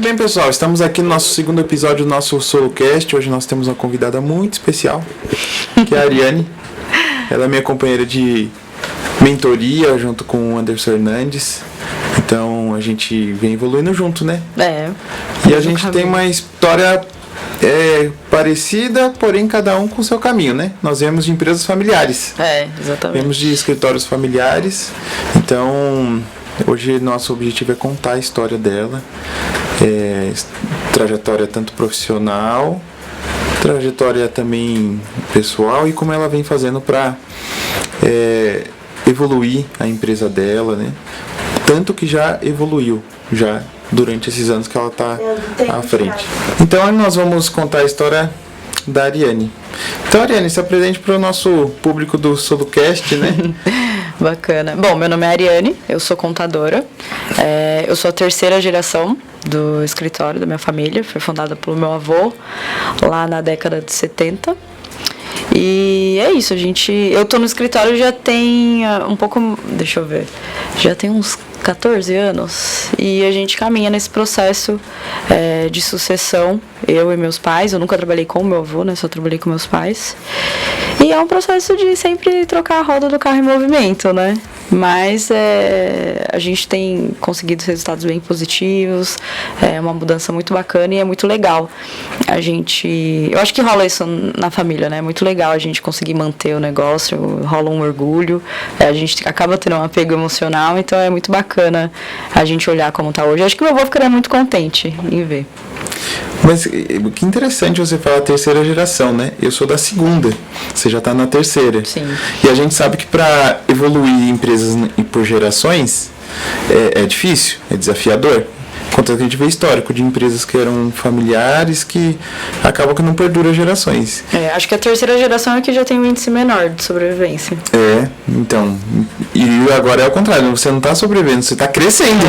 bem, pessoal? Estamos aqui no nosso segundo episódio do nosso Solocast. Hoje nós temos uma convidada muito especial, que é a Ariane. Ela é minha companheira de mentoria junto com o Anderson Hernandes. Então a gente vem evoluindo junto, né? E a gente tem uma história parecida, porém cada um com o seu caminho, né? Nós viemos de empresas familiares. Exatamente. Viemos de escritórios familiares. Então hoje nosso objetivo é contar a história dela. Trajetória tanto profissional, trajetória também pessoal e como ela vem fazendo para evoluir a empresa dela, né? Tanto que já evoluiu já durante esses anos que ela está à frente. Então nós vamos contar a história da Ariane. Então, Ariane, se apresente para o nosso público do Solocast, né? Bacana. Bom, meu nome é Ariane, eu sou contadora. Eu sou a terceira geração do escritório da minha família. Foi fundada pelo meu avô lá na década de 70. E é isso, eu tô no escritório já tem já tem uns 14 anos e a gente caminha nesse processo de sucessão, eu e meus pais. Eu nunca trabalhei com o meu avô, né? Só trabalhei com meus pais. E é um processo de sempre trocar a roda do carro em movimento, né? Mas a gente tem conseguido resultados bem positivos, é uma mudança muito bacana e é muito legal. Eu acho que rola isso na família, né? É muito legal a gente conseguir manter o negócio, rola um orgulho, a gente acaba tendo um apego emocional, então é muito bacana a gente olhar como tá hoje. Acho que meu avô ficaria muito contente em ver. Mas que interessante você falar terceira geração, né? Eu sou da segunda, você já está na terceira. Sim. E a gente sabe que para evoluir empresas por gerações é difícil, é desafiador. Contanto que a gente vê histórico de empresas que eram familiares que acabam que não perdura gerações. Acho que a terceira geração é que já tem um índice menor de sobrevivência. Então. E agora é o contrário, você não está sobrevivendo, você está crescendo.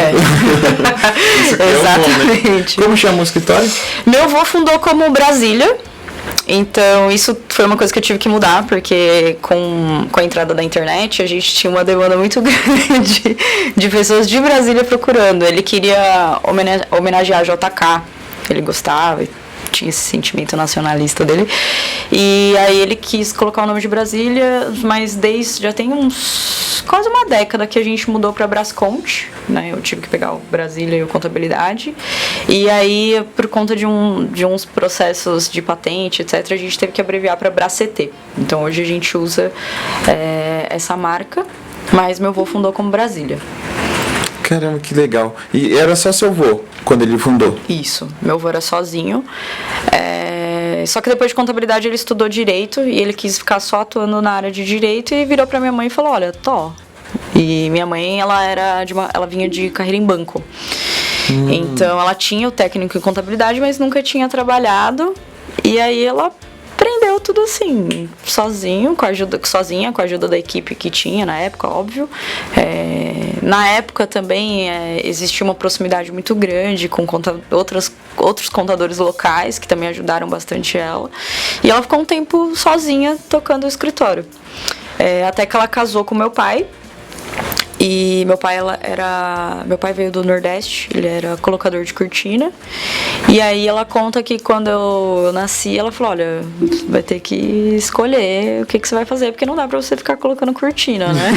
Exatamente. Bom, né? Como chama o escritório? Meu avô fundou como Brasília. Então, isso foi uma coisa que eu tive que mudar, porque com a entrada da internet, a gente tinha uma demanda muito grande de pessoas de Brasília procurando. Ele queria homenagear a JK, ele gostava, tinha esse sentimento nacionalista dele. E aí ele quis colocar o nome de Brasília, mas já tem quase uma década que a gente mudou para Brasconte, né? Eu tive que pegar o Brasília e o Contabilidade. E aí, por conta de uns processos de patente, etc., a gente teve que abreviar para Bracet. Então hoje a gente usa essa marca, mas meu avô fundou como Brasília. Caramba, que legal. E era só seu avô quando ele fundou? Isso, meu avô era sozinho. Só que depois de contabilidade ele estudou direito e ele quis ficar só atuando na área de direito e virou pra minha mãe e falou: olha, E minha mãe, ela vinha de carreira em banco. Então ela tinha o técnico em contabilidade, mas nunca tinha trabalhado. E aí ela aprendeu tudo assim, sozinha, com a ajuda da equipe que tinha na época, óbvio. Na época também existia uma proximidade muito grande com outros contadores locais que também ajudaram bastante ela. E ela ficou um tempo sozinha tocando o escritório. Até que ela casou com meu pai. E meu pai veio do Nordeste, ele era colocador de cortina. E aí ela conta que quando eu nasci, ela falou: olha, vai ter que escolher o que você vai fazer, porque não dá pra você ficar colocando cortina, né?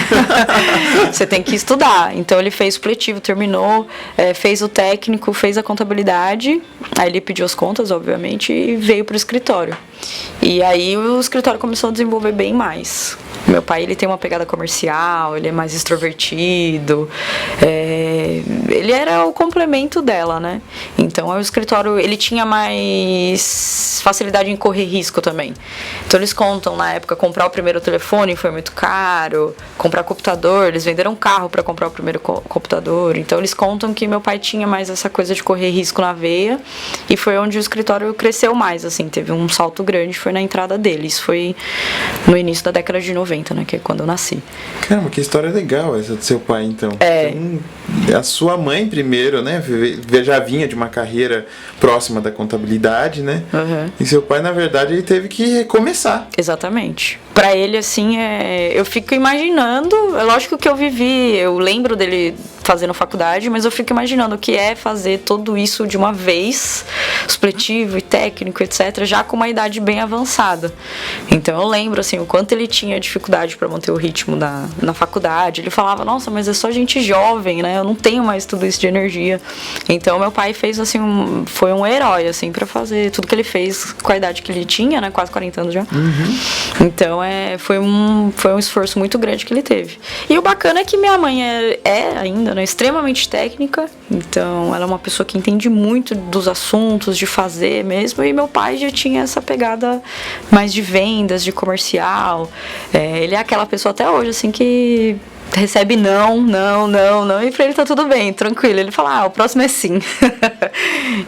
Você tem que estudar. Então ele fez o supletivo, terminou, fez o técnico, fez a contabilidade. Aí ele pediu as contas, obviamente, e veio pro escritório. E aí o escritório começou a desenvolver bem mais. Meu pai, ele tem uma pegada comercial, ele é mais extrovertido, ele era o complemento dela, né? Então o escritório, ele tinha mais facilidade em correr risco também. Então eles contam, na época, comprar o primeiro telefone foi muito caro, comprar computador, eles venderam carro para comprar o primeiro computador. Então eles contam que meu pai tinha mais essa coisa de correr risco na veia, e foi onde o escritório cresceu mais, assim, teve um salto grande, foi na entrada dele. Isso foi no início da década de 90, né, que é quando eu nasci. Caramba, que história legal essa do seu pai, então. A sua mãe primeiro, né, já vinha de uma carreira próxima da contabilidade, né? E seu pai, na verdade, ele teve que recomeçar. Exatamente. Pra ele, assim, eu fico imaginando, é lógico que eu lembro dele fazendo faculdade, mas eu fico imaginando o que é fazer tudo isso de uma vez, supletivo e técnico, etc., já com uma idade bem avançada. Então eu lembro, assim, o quanto ele tinha dificuldade para manter o ritmo na faculdade. Ele falava, nossa, mas é só gente jovem, né? Eu não tenho mais tudo isso de energia. Então meu pai fez, assim, foi um herói, assim, para fazer tudo que ele fez com a idade que ele tinha, né? Quase 40 anos já. Então foi um esforço muito grande que ele teve. E o bacana é que minha mãe é ainda, né, extremamente técnica, então ela é uma pessoa que entende muito dos assuntos, de fazer mesmo, e meu pai já tinha essa pegada mais de vendas, de comercial. Ele é aquela pessoa até hoje, assim, que recebe não, e pra ele tá tudo bem, tranquilo. Ele fala, o próximo é sim.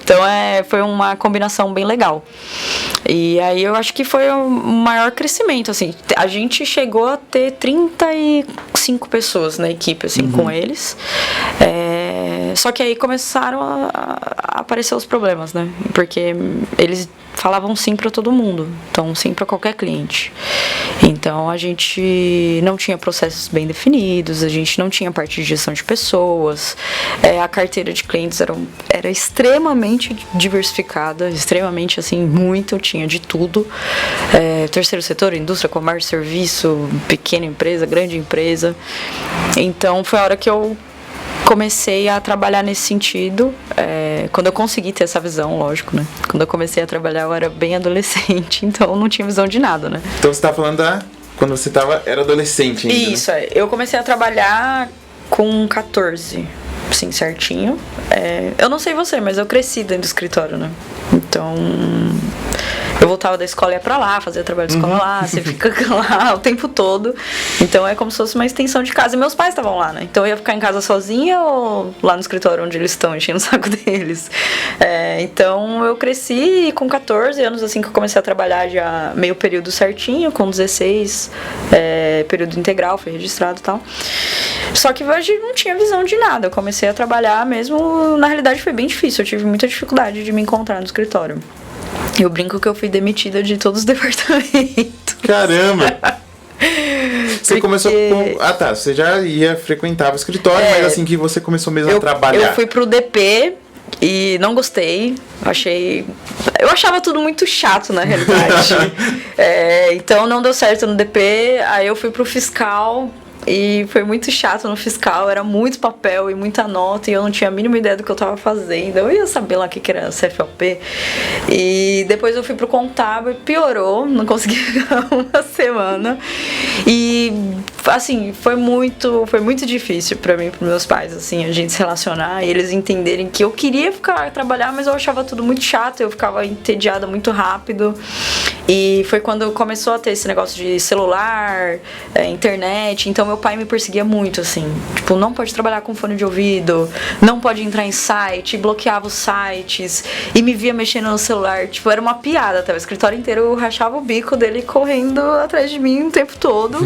Então foi uma combinação bem legal. E aí eu acho que foi o maior crescimento, assim. A gente chegou a ter 35 pessoas na equipe, assim, com eles. Só que aí começaram a aparecer os problemas, né? Porque eles falavam sim para todo mundo, então sim para qualquer cliente. Então a gente não tinha processos bem definidos, a gente não tinha parte de gestão de pessoas, a carteira de clientes era extremamente diversificada, extremamente, assim, muito, tinha de tudo. Terceiro setor, indústria, comércio, serviço, pequena empresa, grande empresa. Então foi a hora que eu comecei a trabalhar nesse sentido, quando eu consegui ter essa visão, lógico, né? Quando eu comecei a trabalhar, eu era bem adolescente, então eu não tinha visão de nada, né? Então você tá falando quando você era adolescente ainda, Isso, né? Eu comecei a trabalhar com 14, sim, certinho. Eu não sei você, mas eu cresci dentro do escritório, né? Então, eu voltava da escola e ia pra lá, fazia trabalho de escola lá, você fica lá o tempo todo. Então é como se fosse uma extensão de casa. E meus pais estavam lá, né? Então eu ia ficar em casa sozinha ou lá no escritório onde eles estão, enchendo o saco deles. Então eu cresci com 14 anos, assim, que eu comecei a trabalhar já meio período certinho, com 16, período integral, foi registrado e tal. Só que hoje não tinha visão de nada. Eu comecei a trabalhar mesmo, na realidade foi bem difícil. Eu tive muita dificuldade de me encontrar no escritório. Eu brinco que eu fui demitida de todos os departamentos. Caramba! Você começou com... Ah, tá. Você já frequentava o escritório, mas assim que você começou mesmo a trabalhar. Eu fui pro DP e não gostei. Eu achava tudo muito chato, na realidade. Então não deu certo no DP. Aí eu fui pro fiscal. E foi muito chato no fiscal, era muito papel e muita nota, e eu não tinha a mínima ideia do que eu tava fazendo. Eu ia saber lá o que era CFOP. E depois eu fui pro contábil e piorou, não consegui ficar uma semana. E assim, foi muito difícil pra mim e pros meus pais, assim, a gente se relacionar e eles entenderem que eu queria trabalhar, mas eu achava tudo muito chato, eu ficava entediada muito rápido. E foi quando começou a ter esse negócio de celular, internet. Então meu pai me perseguia muito, assim, tipo, não pode trabalhar com fone de ouvido, não pode entrar em site, bloqueava os sites e me via mexendo no celular, tipo, era uma piada, até o escritório inteiro rachava o bico dele correndo atrás de mim o tempo todo.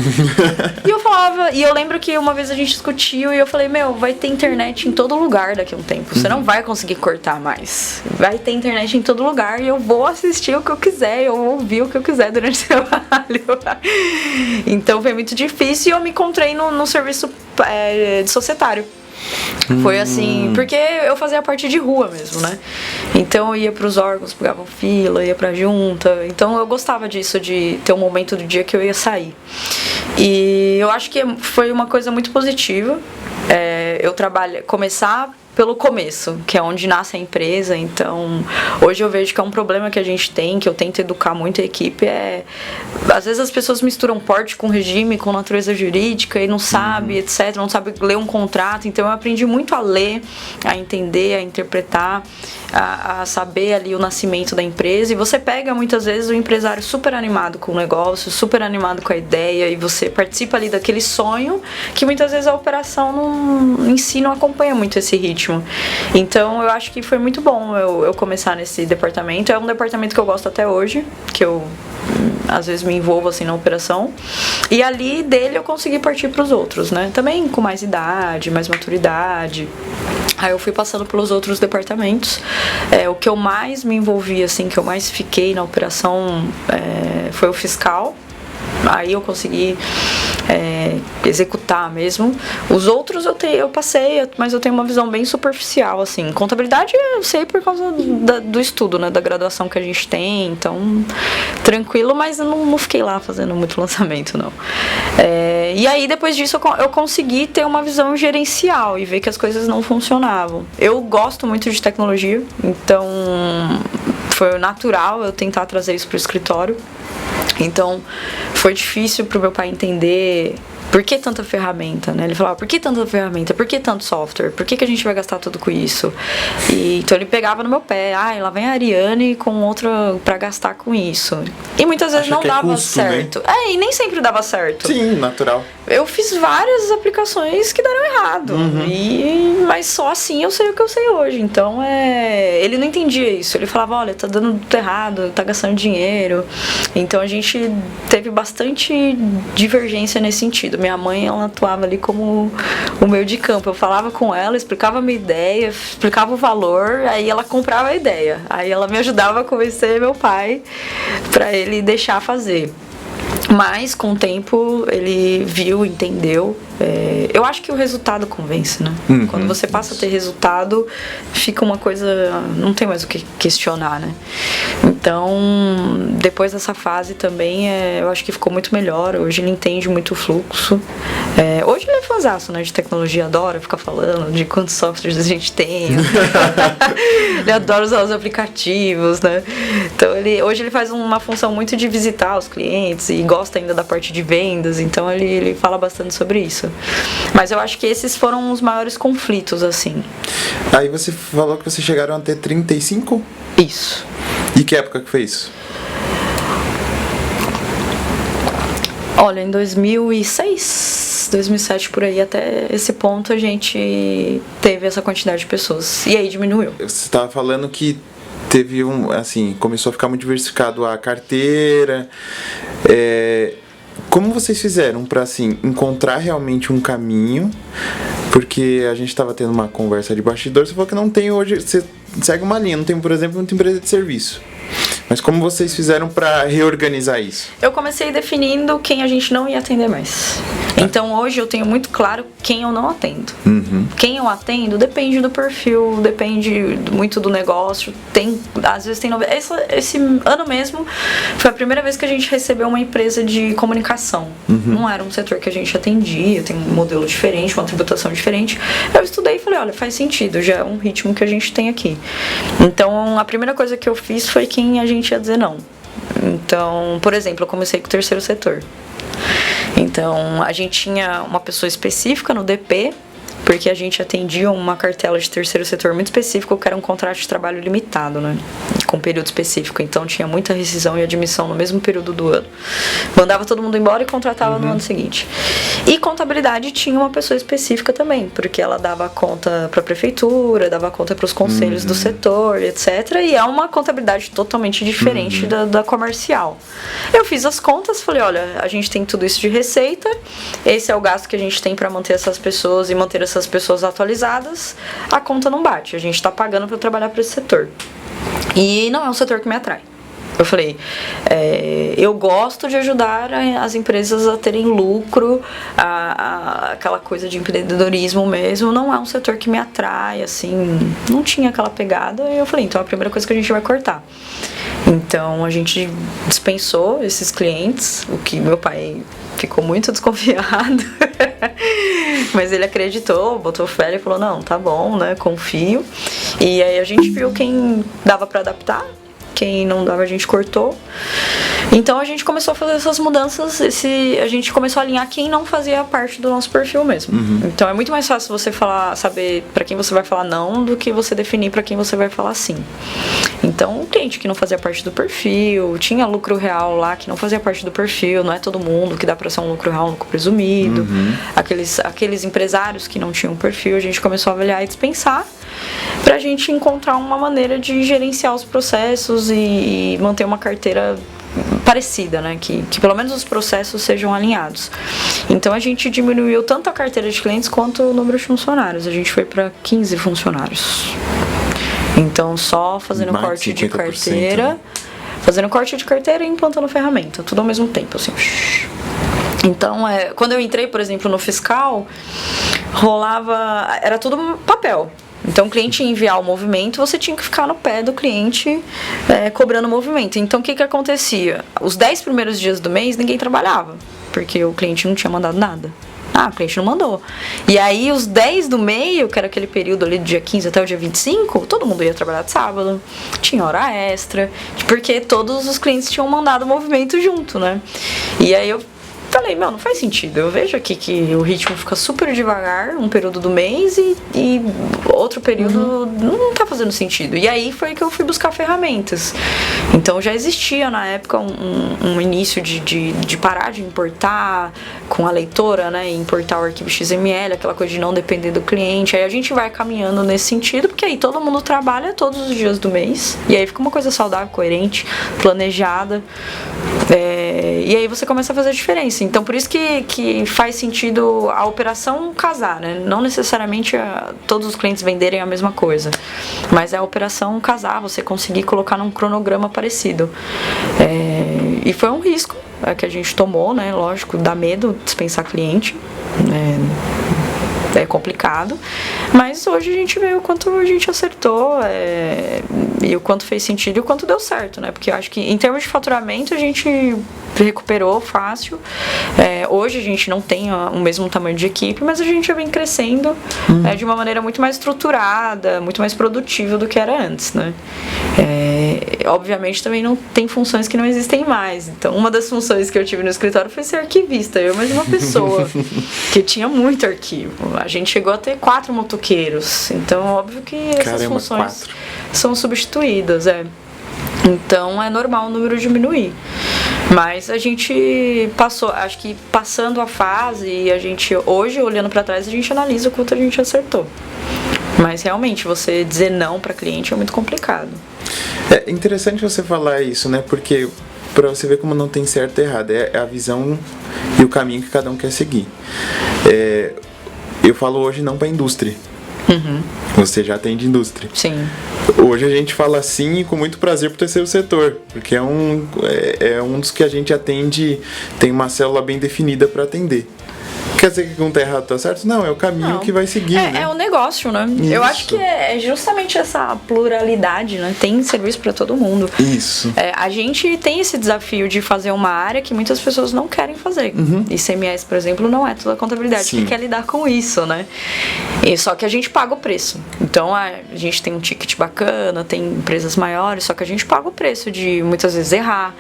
E eu falava, e eu lembro que uma vez a gente discutiu e eu falei, vai ter internet em todo lugar daqui a um tempo, você não vai conseguir cortar mais, vai ter internet em todo lugar e eu vou assistir o que eu quiser, eu vou ouvir o que eu quiser durante o trabalho. Então foi muito difícil e eu me encontrei no serviço de societário. Foi assim, porque eu fazia a parte de rua mesmo, né? Então eu ia pros órgãos, pegava fila, ia pra junta. Então eu gostava disso, de ter um momento do dia que eu ia sair. E eu acho que foi uma coisa muito positiva. Eu começar pelo começo, que é onde nasce a empresa. Então, hoje eu vejo que é um problema que a gente tem, que eu tento educar muito a equipe, às vezes as pessoas misturam porte com regime, com natureza jurídica e não sabe, etc, não sabe ler um contrato. Então eu aprendi muito a ler, a entender, a interpretar, a saber ali o nascimento da empresa. E você pega muitas vezes o empresário super animado com o negócio, super animado com a ideia, e você participa ali daquele sonho que muitas vezes a operação em si não acompanha muito esse ritmo. Então eu acho que foi muito bom eu começar nesse departamento. É um departamento que eu gosto até hoje, que eu às vezes me envolvo assim na operação, e ali dele eu consegui partir para os outros, né? Também com mais idade, mais maturidade. Aí eu fui passando pelos outros departamentos. O que eu mais me envolvi, assim, que eu mais fiquei na operação foi o fiscal. Aí eu consegui executar mesmo. Os outros eu passei, mas eu tenho uma visão bem superficial, assim. Contabilidade eu sei por causa do estudo, né, da graduação que a gente tem, então tranquilo, mas eu não fiquei lá fazendo muito lançamento, não. E aí depois disso eu consegui ter uma visão gerencial e ver que as coisas não funcionavam. Eu gosto muito de tecnologia, então foi natural eu tentar trazer isso para o escritório. Então foi difícil para o meu pai entender por que tanta ferramenta, né? Ele falava, por que tanta ferramenta? Por que tanto software? Por que a gente vai gastar tudo com isso? Então ele pegava no meu pé, lá vem a Ariane com outra pra gastar com isso. E muitas vezes não dava custo, certo. Né? E nem sempre dava certo. Sim, natural. Eu fiz várias aplicações que deram errado. Mas só assim eu sei o que eu sei hoje. Então ele não entendia isso. Ele falava, olha, tá dando tudo errado, tá gastando dinheiro. Então a gente teve bastante divergência nesse sentido. Minha mãe, ela atuava ali como o meio de campo. Eu falava com ela, explicava a minha ideia, explicava o valor, aí ela comprava a ideia. Aí ela me ajudava a convencer meu pai para ele deixar fazer. Mas com o tempo ele viu, entendeu. Eu acho que o resultado convence, né? Quando você passa a ter resultado, fica uma coisa, não tem mais o que questionar, né? Então, depois dessa fase também, eu acho que ficou muito melhor. Hoje ele entende muito o fluxo. Hoje ele é fãzaço, né, de tecnologia, adora ficar falando de quantos softwares a gente tem. Ele adora usar os aplicativos, né? Então hoje ele faz uma função muito de visitar os clientes e gosta ainda da parte de vendas, então ele fala bastante sobre isso. Mas eu acho que esses foram os maiores conflitos, assim. Aí você falou que vocês chegaram a ter 35? Isso. E que época que foi isso? Olha, em 2006, 2007, por aí, até esse ponto a gente teve essa quantidade de pessoas. E aí diminuiu. Você estava falando que teve começou a ficar muito diversificado a carteira. Como vocês fizeram para encontrar realmente um caminho? Porque a gente estava tendo uma conversa de bastidor, você falou que não tem hoje, você segue uma linha, não tem, por exemplo, muita empresa de serviço. Mas como vocês fizeram para reorganizar isso? Eu comecei definindo quem a gente não ia atender mais. Então hoje eu tenho muito claro quem eu não atendo. Quem eu atendo depende do perfil, depende muito do negócio. Às vezes tem esse ano mesmo foi a primeira vez que a gente recebeu uma empresa de comunicação. Não era um setor que a gente atendia, tem um modelo diferente, uma tributação diferente. Eu estudei e falei, olha, faz sentido, já é um ritmo que a gente tem aqui. Então a primeira coisa que eu fiz foi quem a gente ia dizer não. Então, por exemplo, eu comecei com o terceiro setor. Então, a gente tinha uma pessoa específica no DP, porque a gente atendia uma cartela de terceiro setor muito específico, que era um contrato de trabalho limitado, né? Com período específico. Então, tinha muita rescisão e admissão no mesmo período do ano. Mandava todo mundo embora e contratava no ano seguinte. E contabilidade tinha uma pessoa específica também, porque ela dava conta para a prefeitura, dava conta para os conselhos do setor, etc. E é uma contabilidade totalmente diferente da comercial. Eu fiz as contas, falei, olha, a gente tem tudo isso de receita, esse é o gasto que a gente tem para manter essas pessoas e manter essas pessoas atualizadas, a conta não bate, a gente está pagando para trabalhar para esse setor. E não é um setor que me atrai. Eu falei, eu gosto de ajudar as empresas a terem lucro, aquela coisa de empreendedorismo mesmo, não é um setor que me atrai, assim, não tinha aquela pegada. E eu falei, então é a primeira coisa que a gente vai cortar. Então a gente dispensou esses clientes, o que meu pai ficou muito desconfiado, mas ele acreditou, botou fé e falou, não, tá bom, né, confio. E aí a gente viu quem dava para adaptar, quem não dava a gente cortou. Então a gente começou a fazer essas mudanças, a gente começou a alinhar quem não fazia parte do nosso perfil mesmo. Então é muito mais fácil você saber para quem você vai falar não do que você definir para quem você vai falar sim. Então, um cliente que não fazia parte do perfil, tinha lucro real lá que não fazia parte do perfil, não é todo mundo que dá para ser um lucro real, um lucro presumido. Aqueles empresários que não tinham perfil, a gente começou a avaliar e dispensar pra gente encontrar uma maneira de gerenciar os processos e manter uma carteira parecida, né? Que pelo menos os processos sejam alinhados. Então a gente diminuiu tanto a carteira de clientes quanto o número de funcionários. A gente foi para 15 funcionários. Então só fazendo corte de carteira, né? fazendo corte de carteira e implantando ferramenta, tudo ao mesmo tempo, assim. Então, quando eu entrei, por exemplo, no fiscal, era tudo papel. Então, o cliente ia enviar o movimento, você tinha que ficar no pé do cliente cobrando o movimento. Então, o que acontecia? Os 10 primeiros dias do mês, ninguém trabalhava, porque o cliente não tinha mandado nada. O cliente não mandou. E aí, os 10 do meio, que era aquele período ali do dia 15 até o dia 25, todo mundo ia trabalhar de sábado, tinha hora extra, porque todos os clientes tinham mandado o movimento junto, né? E aí, eu falei, não faz sentido. Eu vejo aqui que o ritmo fica super devagar, um período do mês e outro período não tá fazendo sentido. E aí foi que eu fui buscar ferramentas. Então já existia na época um início de parar de importar com a leitora, né? Importar o arquivo XML, aquela coisa de não depender do cliente. Aí a gente vai caminhando nesse sentido, porque aí todo mundo trabalha todos os dias do mês. E aí fica uma coisa saudável, coerente, planejada. E aí você começa a fazer a diferença. Então, por isso que faz sentido a operação casar, né? Não necessariamente todos os clientes venderem a mesma coisa, mas é a operação casar, você conseguir colocar num cronograma parecido. E foi um risco que a gente tomou, né? Lógico, dá medo dispensar cliente, é complicado, mas hoje a gente vê o quanto a gente acertou e o quanto fez sentido e o quanto deu certo, né? Porque eu acho que em termos de faturamento a gente recuperou fácil. Hoje a gente não tem o mesmo tamanho de equipe, mas a gente já vem crescendo de uma maneira muito mais estruturada, muito mais produtiva do que era antes, né? Obviamente também não tem funções que não existem mais. Então, uma das funções que eu tive no escritório foi ser arquivista. Eu mais uma pessoa que tinha muito arquivo. A gente chegou a ter 4 motoqueiros. Então, óbvio que essas funções 4. São substituídas. Então, é normal o número diminuir. Mas a gente passou, acho que passando a fase, e a gente hoje, olhando para trás, a gente analisa o quanto a gente acertou. Mas realmente, você dizer não para cliente é muito complicado. É interessante você falar isso, né? Porque para você ver como não tem certo e errado, é a visão e o caminho que cada um quer seguir. Eu falo hoje não para a indústria. Você já atende indústria. Sim. Hoje a gente fala sim e com muito prazer pro terceiro setor, porque é um dos que a gente atende, tem uma célula bem definida para atender. Quer dizer que não tá errado, tá certo? Não, é o caminho que vai seguir, né? É um negócio, né? Isso. Eu acho que é justamente essa pluralidade, né? Tem serviço para todo mundo. Isso. A gente tem esse desafio de fazer uma área que muitas pessoas não querem fazer. ICMS, por exemplo, não é toda a contabilidade que quer lidar com isso, né? Só que a gente paga o preço. Então, a gente tem um ticket bacana, tem empresas maiores, só que a gente paga o preço de, muitas vezes, errar.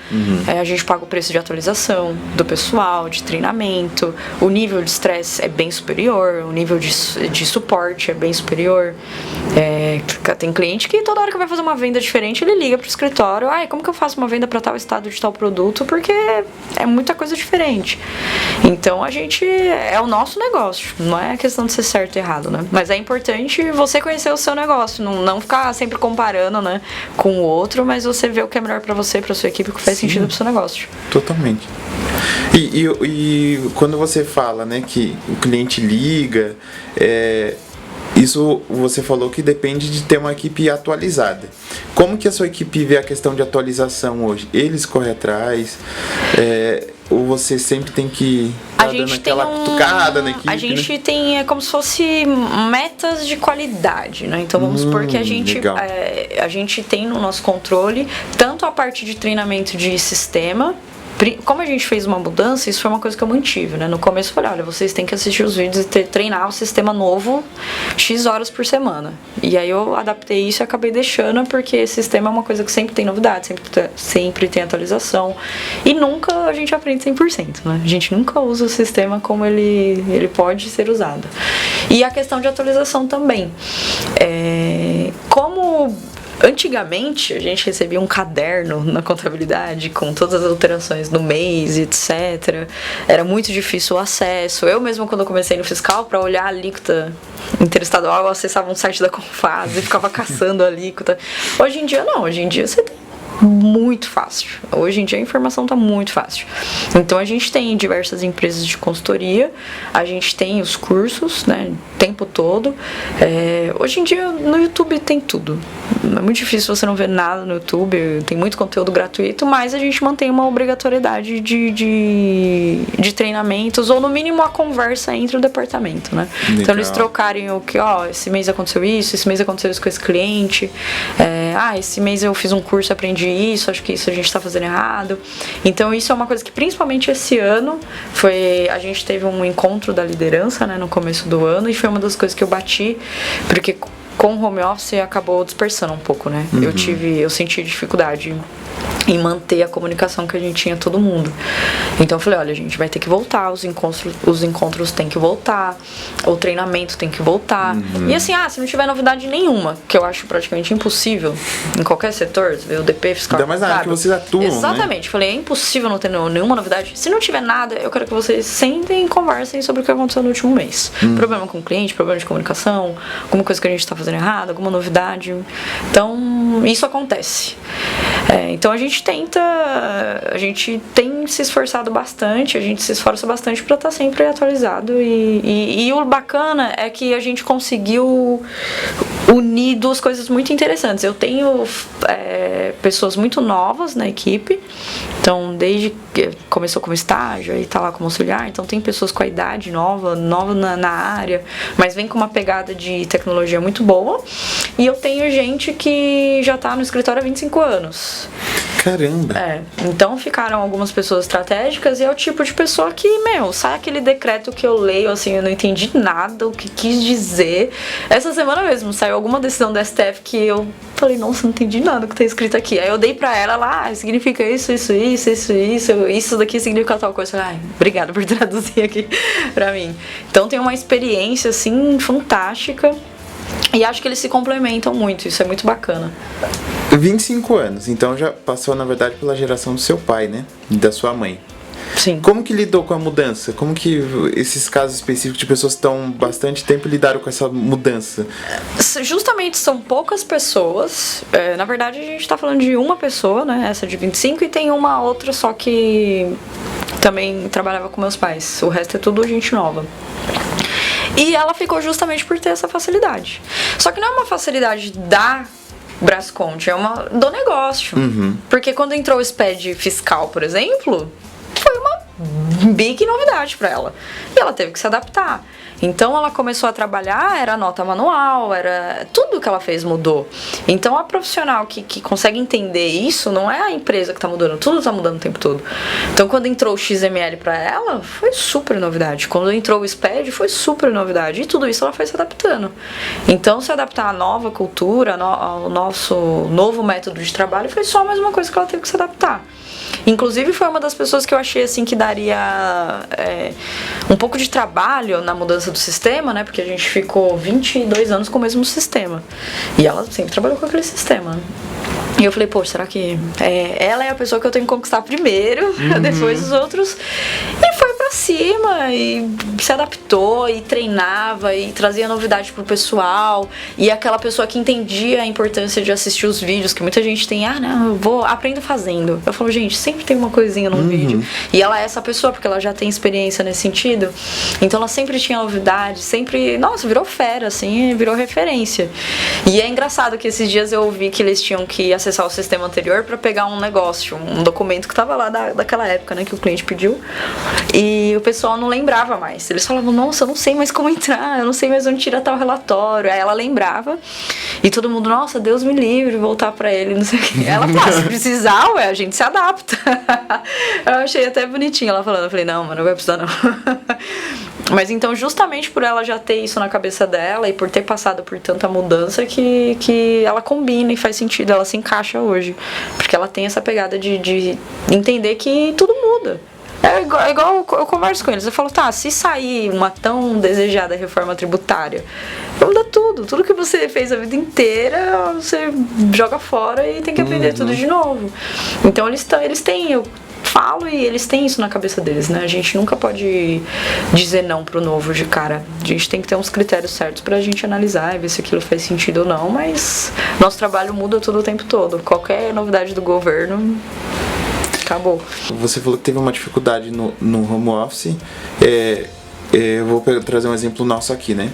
A gente paga o preço de atualização do pessoal, de treinamento. O nível de estresse é bem superior, o nível de suporte é bem superior. Tem cliente que toda hora que vai fazer uma venda diferente, ele liga pro escritório, como que eu faço uma venda para tal estado de tal produto? Porque é muita coisa diferente. Então a gente, é o nosso negócio, não é questão de ser certo e errado, né? Mas é importante você conhecer o seu negócio, não ficar sempre comparando, né, com o outro, mas você ver o que é melhor para você, para sua equipe, o que faz sentido pro seu negócio. Totalmente. E quando você fala, né, que o cliente liga, isso você falou que depende de ter uma equipe atualizada. Como que a sua equipe vê a questão de atualização hoje? Eles correm atrás? Ou você sempre tem que dando aquela cutucada na equipe? A gente tem como se fosse metas de qualidade, né? Então vamos supor que a gente tem no nosso controle tanto a parte de treinamento de sistema. Como a gente fez uma mudança, isso foi uma coisa que eu mantive, né? No começo eu falei, olha, vocês têm que assistir os vídeos e treinar o sistema novo X horas por semana. E aí eu adaptei isso e acabei deixando, porque esse sistema é uma coisa que sempre tem novidade, sempre tem atualização. E nunca a gente aprende 100%, né? A gente nunca usa o sistema como ele pode ser usado. E a questão de atualização também. Antigamente, a gente recebia um caderno na contabilidade com todas as alterações do mês, etc. Era muito difícil o acesso. Eu mesma, quando eu comecei no fiscal, para olhar a alíquota interestadual, eu acessava um site da Confas e ficava caçando a alíquota. Hoje em dia, não. Hoje em dia, você tem muito fácil. Hoje em dia a informação está muito fácil. Então a gente tem diversas empresas de consultoria, a gente tem os cursos, né? Tem tempo todo. Hoje em dia no YouTube tem tudo. É muito difícil você não ver nada no YouTube, tem muito conteúdo gratuito, mas a gente mantém uma obrigatoriedade de treinamentos, ou no mínimo a conversa entre o departamento, né? Legal. Então eles trocarem o que, esse mês aconteceu isso, esse mês aconteceu isso com esse cliente, esse mês eu fiz um curso, aprendi isso, acho que isso a gente tá fazendo errado. Então isso é uma coisa que principalmente esse ano a gente teve um encontro da liderança, né, no começo do ano, e foi uma das coisas que eu bati, porque com o home office acabou dispersando um pouco, né? Eu senti dificuldade em manter a comunicação que a gente tinha todo mundo. Então eu falei, olha, a gente vai ter que voltar, os encontros têm que voltar, o treinamento tem que voltar. E assim, se não tiver novidade nenhuma, que eu acho praticamente impossível em qualquer setor, o DP, fiscal, ainda mais na área que vocês atuam, exatamente, né? Falei, é impossível não ter nenhuma novidade. Se não tiver nada, eu quero que vocês sentem e conversem sobre o que aconteceu no último mês. Problema com o cliente, problema de comunicação, alguma coisa que a gente está fazendo errado, alguma novidade. Então, isso acontece. Então a gente tem se esforçado bastante, a gente se esforça bastante para estar sempre atualizado, e o bacana é que a gente conseguiu unir duas coisas muito interessantes. Eu tenho pessoas muito novas na equipe, então desde que começou como estágio e tá lá como auxiliar, então tem pessoas com a idade nova na área, mas vem com uma pegada de tecnologia muito boa, e eu tenho gente que já tá no escritório há 25 anos. Caramba! Então ficaram algumas pessoas estratégicas, e é o tipo de pessoa que, sai aquele decreto que eu leio, assim, eu não entendi nada, o que quis dizer. Essa semana mesmo saiu alguma decisão da STF que eu falei, nossa, não entendi nada do que tá escrito aqui. Aí eu dei pra ela lá, significa isso daqui significa tal coisa. Obrigada por traduzir aqui pra mim. Então tem uma experiência, assim, fantástica. E acho que eles se complementam muito, isso é muito bacana. 25 anos, então já passou, na verdade, pela geração do seu pai, né? E da sua mãe. Sim. Como que lidou com a mudança? Como que esses casos específicos de pessoas que estão bastante tempo lidaram com essa mudança? Justamente são poucas pessoas. Na verdade, a gente tá falando de uma pessoa, né? Essa de 25, e tem uma outra só que também trabalhava com meus pais. O resto é tudo gente nova. E ela ficou justamente por ter essa facilidade. Só que não é uma facilidade da Brascont, é uma do negócio. Porque quando entrou o SPED fiscal, por exemplo, foi uma big novidade para ela. E ela teve que se adaptar. Então ela começou a trabalhar, era nota manual, era tudo que ela fez mudou. Então a profissional que consegue entender isso, não é a empresa que tá mudando, tudo tá mudando o tempo todo. Então quando entrou o XML para ela, foi super novidade. Quando entrou o SPED, foi super novidade. E tudo isso ela foi se adaptando. Então se adaptar à nova cultura, ao nosso novo método de trabalho, foi só mais uma coisa que ela teve que se adaptar. Inclusive foi uma das pessoas que eu achei assim que daria um pouco de trabalho na mudança do sistema, né? Porque a gente ficou 22 anos com o mesmo sistema. E ela sempre trabalhou com aquele sistema. E eu falei, será que ela é a pessoa que eu tenho que conquistar primeiro, depois os outros? E foi pra cima, e se adaptou, e treinava, e trazia novidade pro pessoal. E aquela pessoa que entendia a importância de assistir os vídeos, que muita gente tem, aprendo fazendo. Eu falo, gente, sempre tem uma coisinha no vídeo. E ela é essa pessoa, porque ela já tem experiência nesse sentido. Então ela sempre tinha novidade, sempre, virou fera, assim, virou referência. E é engraçado que esses dias eu ouvi que eles tinham que acessar o sistema anterior para pegar um negócio, um documento que tava lá daquela época, né, que o cliente pediu, e o pessoal não lembrava mais. Eles falavam, nossa, eu não sei mais como entrar, eu não sei mais onde tirar tal relatório. Aí ela lembrava, e todo mundo, nossa, Deus me livre, voltar para ele, não sei o que. Ela falou, se precisar, a gente se adapta. Eu achei até bonitinho ela falando, eu falei, não, mas não vai precisar não. Mas então, justamente por ela já ter isso na cabeça dela e por ter passado por tanta mudança, que ela combina e faz sentido, ela se encaixa hoje. Porque ela tem essa pegada de entender que tudo muda. É igual eu converso com eles, eu falo, se sair uma tão desejada reforma tributária, muda tudo. Tudo que você fez a vida inteira, você joga fora e tem que aprender tudo de novo. Então eles têm... Eu falo e eles têm isso na cabeça deles, né? A gente nunca pode dizer não pro novo de cara. A gente tem que ter uns critérios certos pra gente analisar e ver se aquilo faz sentido ou não, mas nosso trabalho muda todo o tempo todo. Qualquer novidade do governo, acabou. Você falou que teve uma dificuldade no home office. eu vou trazer um exemplo nosso aqui, né?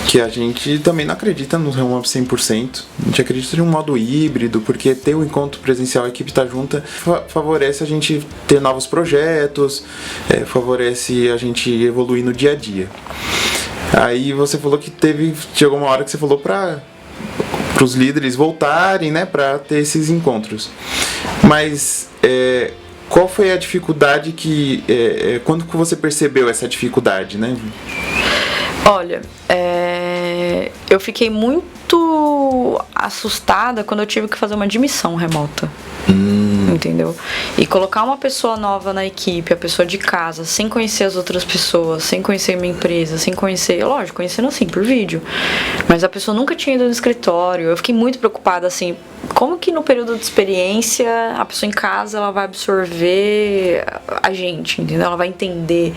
Que a gente também não acredita no home office 100%. A gente acredita em um modo híbrido, porque ter o encontro presencial, a equipe tá junta, favorece a gente ter novos projetos, favorece a gente evoluir no dia a dia. Aí você falou que chegou uma hora que você falou para os líderes voltarem, né, para ter esses encontros. Mas qual foi a dificuldade quando que você percebeu essa dificuldade, né? Olha, eu fiquei muito assustada quando eu tive que fazer uma admissão remota. Entendeu? E colocar uma pessoa nova na equipe, a pessoa de casa, sem conhecer as outras pessoas, sem conhecer minha empresa, sem conhecer, lógico, conhecendo assim, por vídeo, mas a pessoa nunca tinha ido no escritório. Eu fiquei muito preocupada, assim, como que no período de experiência a pessoa em casa ela vai absorver a gente, entendeu? Ela vai entender.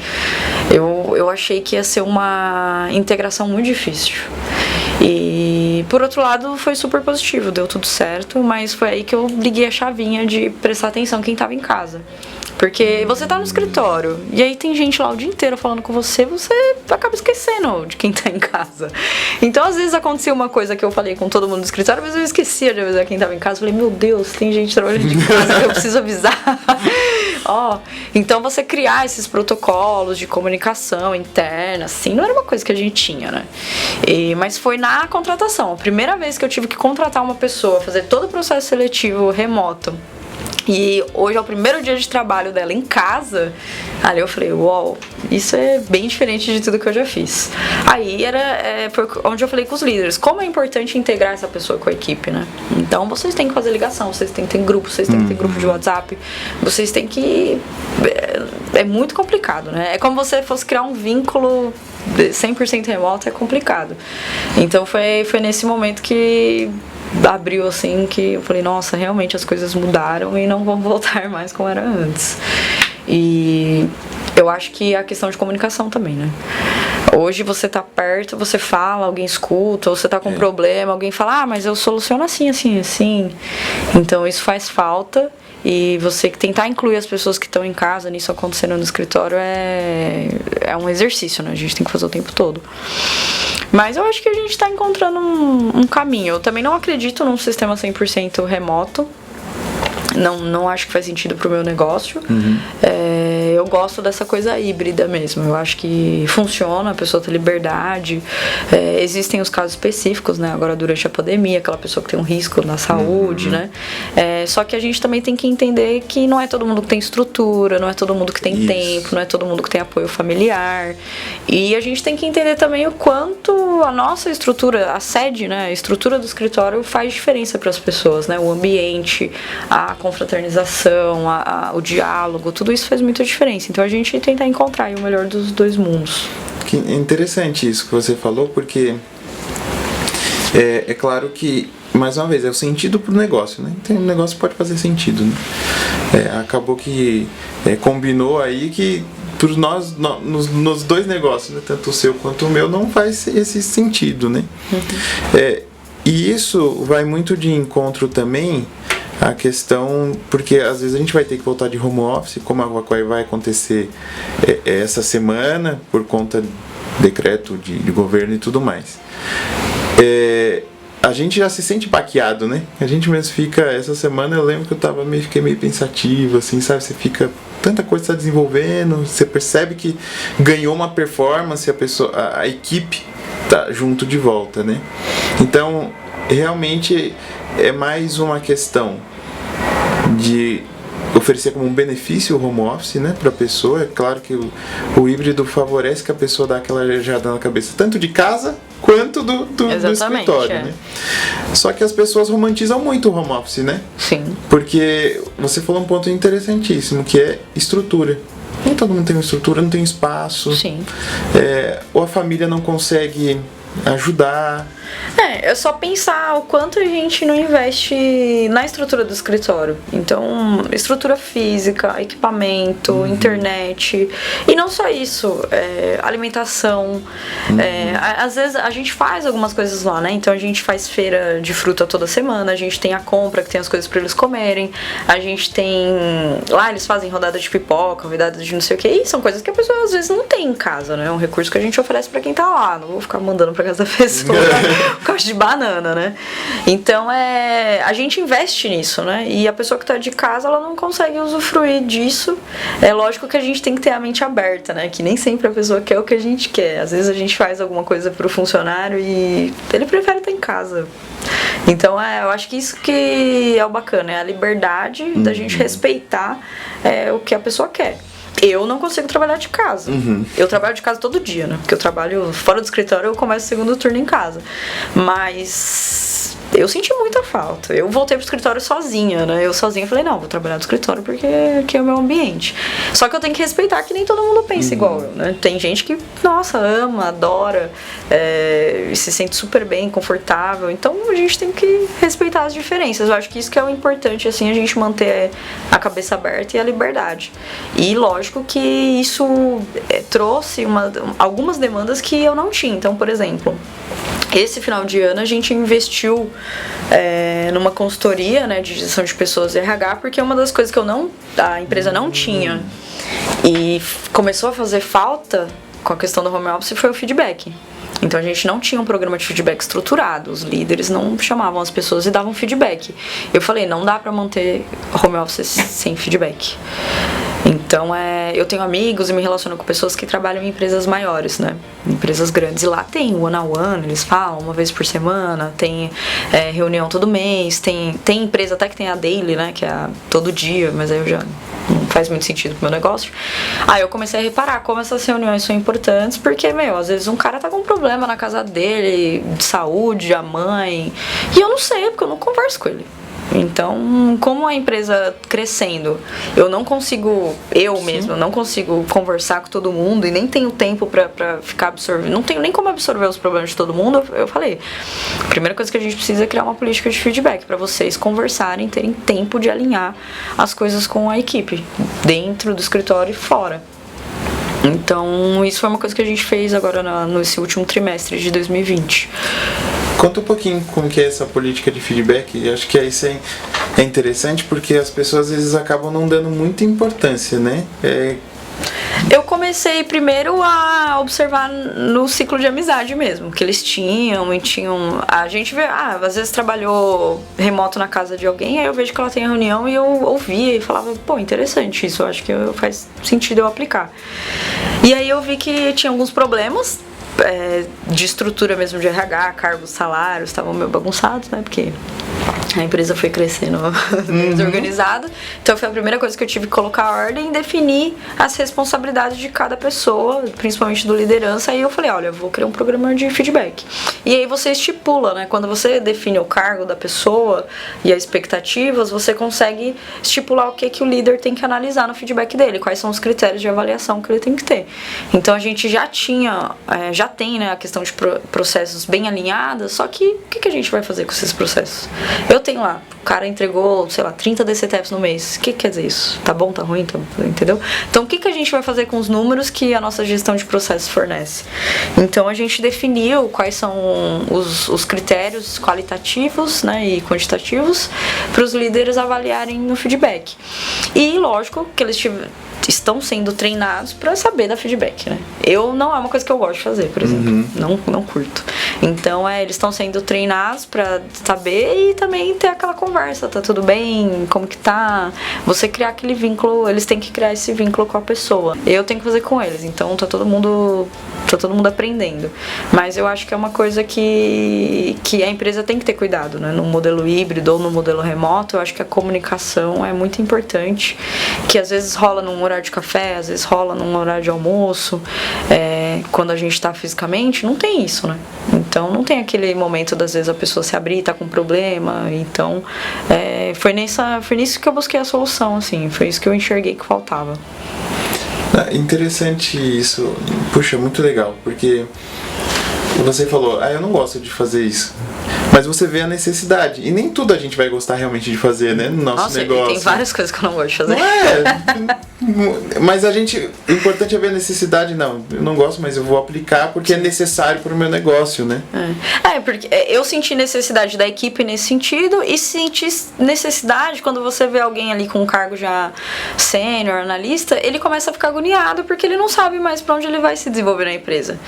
Eu achei que ia ser uma integração muito difícil. E por outro lado foi super positivo, deu tudo certo, mas foi aí que eu liguei a chavinha de prestar atenção quem estava em casa. Porque você tá no escritório e aí tem gente lá o dia inteiro falando com você acaba esquecendo de quem tá em casa. Então às vezes acontecia uma coisa que eu falei com todo mundo do escritório, mas eu esquecia de avisar quem tava em casa. Eu falei, meu Deus, tem gente trabalhando de casa que eu preciso avisar. Então você criar esses protocolos de comunicação interna, assim, não era uma coisa que a gente tinha, né? Mas foi na contratação. A primeira vez que eu tive que contratar uma pessoa, fazer todo o processo seletivo remoto, e hoje é o primeiro dia de trabalho dela em casa, ali eu falei, uau, isso é bem diferente de tudo que eu já fiz. Aí foi onde eu falei com os líderes, como é importante integrar essa pessoa com a equipe, né? Então vocês têm que fazer ligação, vocês têm que ter grupo, vocês têm que ter grupo de WhatsApp, vocês têm que... É muito complicado, né? É como você fosse criar um vínculo 100% remoto, é complicado. Então foi nesse momento que abriu, assim, que eu falei, nossa, realmente as coisas mudaram e não vão voltar mais como era antes. E eu acho que a questão de comunicação também, né? Hoje você tá perto, você fala, alguém escuta, ou você tá com um problema, alguém fala, mas eu soluciono assim, assim, assim. Então isso faz falta. E você tentar incluir as pessoas que estão em casa nisso acontecendo no escritório é um exercício, né? A gente tem que fazer o tempo todo. Mas eu acho que a gente está encontrando um caminho. Eu também não acredito num sistema 100% remoto. Não acho que faz sentido pro meu negócio. Eu gosto dessa coisa híbrida mesmo. Eu acho que funciona, a pessoa tem liberdade. Existem os casos específicos, né? Agora durante a pandemia, aquela pessoa que tem um risco na saúde, né? Só que a gente também tem que entender que não é todo mundo que tem estrutura, não é todo mundo que tem tempo, não é todo mundo que tem apoio familiar. E a gente tem que entender também o quanto a nossa estrutura, a sede, né? A estrutura do escritório faz diferença para as pessoas, né? O ambiente, a confraternização, o diálogo, tudo isso faz muita diferença. Então a gente tenta encontrar aí o melhor dos dois mundos. Que interessante isso que você falou, porque é claro que, mais uma vez, é o sentido pro negócio, né? Então o negócio pode fazer sentido, né? Acabou que combinou aí que por nós, nos dois negócios, né? Tanto o seu quanto o meu, não faz esse sentido, né? E isso vai muito de encontro também a questão, porque às vezes a gente vai ter que voltar de home office, como vai acontecer essa semana, por conta do decreto de governo e tudo mais. A gente já se sente baqueado, né? A gente mesmo fica, essa semana eu lembro que eu fiquei meio pensativo, assim, sabe? Você fica, tanta coisa está desenvolvendo, você percebe que ganhou uma performance, a equipe tá junto de volta, né? Então, realmente é mais uma questão de oferecer como um benefício o home office, né, para a pessoa. É claro que o híbrido favorece que a pessoa dá aquela arejada na cabeça, tanto de casa quanto do escritório, né? Só que as pessoas romantizam muito o home office, né? Sim. Porque você falou um ponto interessantíssimo, que é estrutura. Nem todo mundo tem uma estrutura, não tem espaço. Sim. Ou a família não consegue ajudar. É só pensar o quanto a gente não investe na estrutura do escritório. Então, estrutura física, equipamento, internet. E não só isso, alimentação. Às vezes a gente faz algumas coisas lá, né? Então a gente faz feira de fruta toda semana, a gente tem a compra, que tem as coisas pra eles comerem. A gente tem... Lá eles fazem rodada de pipoca, rodada de não sei o que. E são coisas que a pessoa às vezes não tem em casa, né? É um recurso que a gente oferece pra quem tá lá. Não vou ficar mandando pra casa da pessoa caixa de banana, né? Então a gente investe nisso, né? E a pessoa que tá de casa, ela não consegue usufruir disso. É lógico que a gente tem que ter a mente aberta, né? Que nem sempre a pessoa quer o que a gente quer. Às vezes a gente faz alguma coisa pro funcionário e ele prefere estar em casa. Então eu acho que isso que é o bacana, é a liberdade da gente respeitar o que a pessoa quer. Eu não consigo trabalhar de casa. Eu trabalho de casa todo dia, né? Porque eu trabalho fora do escritório, eu começo o segundo turno em casa. Mas eu senti muita falta. Eu voltei pro escritório sozinha, né? Eu sozinha falei, não, vou trabalhar no escritório porque aqui é o meu ambiente. Só que eu tenho que respeitar que nem todo mundo pensa igual eu, né? Tem gente que, nossa, ama, adora, e se sente super bem, confortável. Então a gente tem que respeitar as diferenças. Eu acho que isso que é o importante, assim, a gente manter a cabeça aberta e a liberdade. E lógico que isso trouxe algumas demandas que eu não tinha. Então, por exemplo, esse final de ano a gente investiu numa consultoria, né, de gestão de pessoas e RH, porque uma das coisas que a empresa não tinha e começou a fazer falta com a questão do home office foi o feedback. Então a gente não tinha um programa de feedback estruturado, os líderes não chamavam as pessoas e davam feedback. Eu falei, não dá pra manter home office sem feedback. Então, eu tenho amigos e me relaciono com pessoas que trabalham em empresas maiores, né? Empresas grandes. E lá tem one-on-one, eles falam uma vez por semana, tem reunião todo mês, tem empresa até que tem a daily, né? Que é todo dia, mas aí eu já não faz muito sentido pro meu negócio. Aí eu comecei a reparar como essas reuniões são importantes, porque, às vezes um cara tá com um problema na casa dele, de saúde, a mãe, e eu não sei, porque eu não converso com ele. Então, como a empresa crescendo, eu não consigo conversar com todo mundo e nem tenho tempo pra ficar absorvendo, não tenho nem como absorver os problemas de todo mundo. Eu falei, a primeira coisa que a gente precisa é criar uma política de feedback pra vocês conversarem, terem tempo de alinhar as coisas com a equipe, dentro do escritório e fora. Então, isso foi uma coisa que a gente fez agora nesse último trimestre de 2020. Conta um pouquinho como que é essa política de feedback. Eu acho que isso é interessante porque as pessoas às vezes acabam não dando muita importância, né? Eu comecei primeiro a observar no ciclo de amizade mesmo, que eles tinham. A gente vê, às vezes trabalhou remoto na casa de alguém, aí eu vejo que ela tem reunião e eu ouvia e falava, pô, interessante isso, eu acho que faz sentido eu aplicar. E aí eu vi que tinha alguns problemas de estrutura mesmo de RH, cargos, salários, estavam meio bagunçados, né? Porque a empresa foi crescendo desorganizada. Então foi a primeira coisa que eu tive que colocar a ordem e definir as responsabilidades de cada pessoa, principalmente do liderança. Aí eu falei, olha, eu vou criar um programa de feedback. E aí você estipula, né? Quando você define o cargo da pessoa e as expectativas, você consegue estipular o que o líder tem que analisar no feedback dele, quais são os critérios de avaliação que ele tem que ter. Então a gente já tem, né, a questão de processos bem alinhados, só que o que a gente vai fazer com esses processos? Eu tenho lá, o cara entregou, 30 DCTFs no mês. O que quer dizer isso? Tá bom, tá ruim, entendeu? Então o que a gente vai fazer com os números que a nossa gestão de processos fornece? Então a gente definiu quais são os critérios qualitativos, né, e quantitativos para os líderes avaliarem no feedback. E lógico que eles estão sendo treinados para saber dar feedback, né? Não é uma coisa que eu gosto de fazer, por exemplo. Não curto. Então, eles estão sendo treinados para saber e também ter aquela conversa. Tá tudo bem? Como que tá? Você criar aquele vínculo, eles têm que criar esse vínculo com a pessoa. Eu tenho que fazer com eles. Então, tá todo mundo aprendendo. Mas eu acho que é uma coisa que a empresa tem que ter cuidado, né? No modelo híbrido ou no modelo remoto, eu acho que a comunicação é muito importante, que às vezes rola num horário de café, às vezes rola num horário de almoço, quando a gente tá fisicamente, não tem isso, né? Então não tem aquele momento das vezes a pessoa se abrir e tá com problema. Então foi nisso que eu busquei a solução, assim, foi isso que eu enxerguei que faltava. Interessante isso. Puxa, muito legal, porque você falou, eu não gosto de fazer isso. Mas você vê a necessidade. E nem tudo a gente vai gostar realmente de fazer, né? No nosso negócio. Tem várias coisas que eu não gosto de fazer. Não é? Mas a gente... O importante é ver a necessidade. Não, eu não gosto, mas eu vou aplicar porque é necessário para o meu negócio, né? Porque eu senti necessidade da equipe nesse sentido e senti necessidade quando você vê alguém ali com um cargo já sênior, analista, ele começa a ficar agoniado porque ele não sabe mais para onde ele vai se desenvolver na empresa.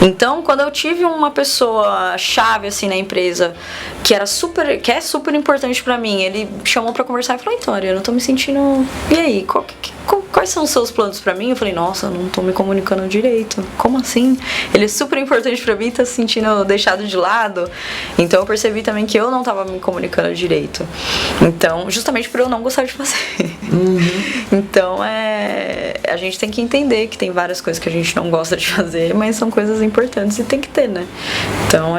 Então, quando eu tive uma pessoa chave assim na empresa que é super importante para mim, ele chamou para conversar e falou: então, Ariana, eu tô me sentindo... E aí, quais são os seus planos pra mim? Eu falei: nossa, eu não tô me comunicando direito. Como assim? Ele é super importante pra mim, tá se sentindo deixado de lado. Então eu percebi também que eu não tava me comunicando direito. Então, justamente por eu não gostar de fazer. Então, a gente tem que entender que tem várias coisas que a gente não gosta de fazer, mas são coisas importantes e tem que ter, né? Então,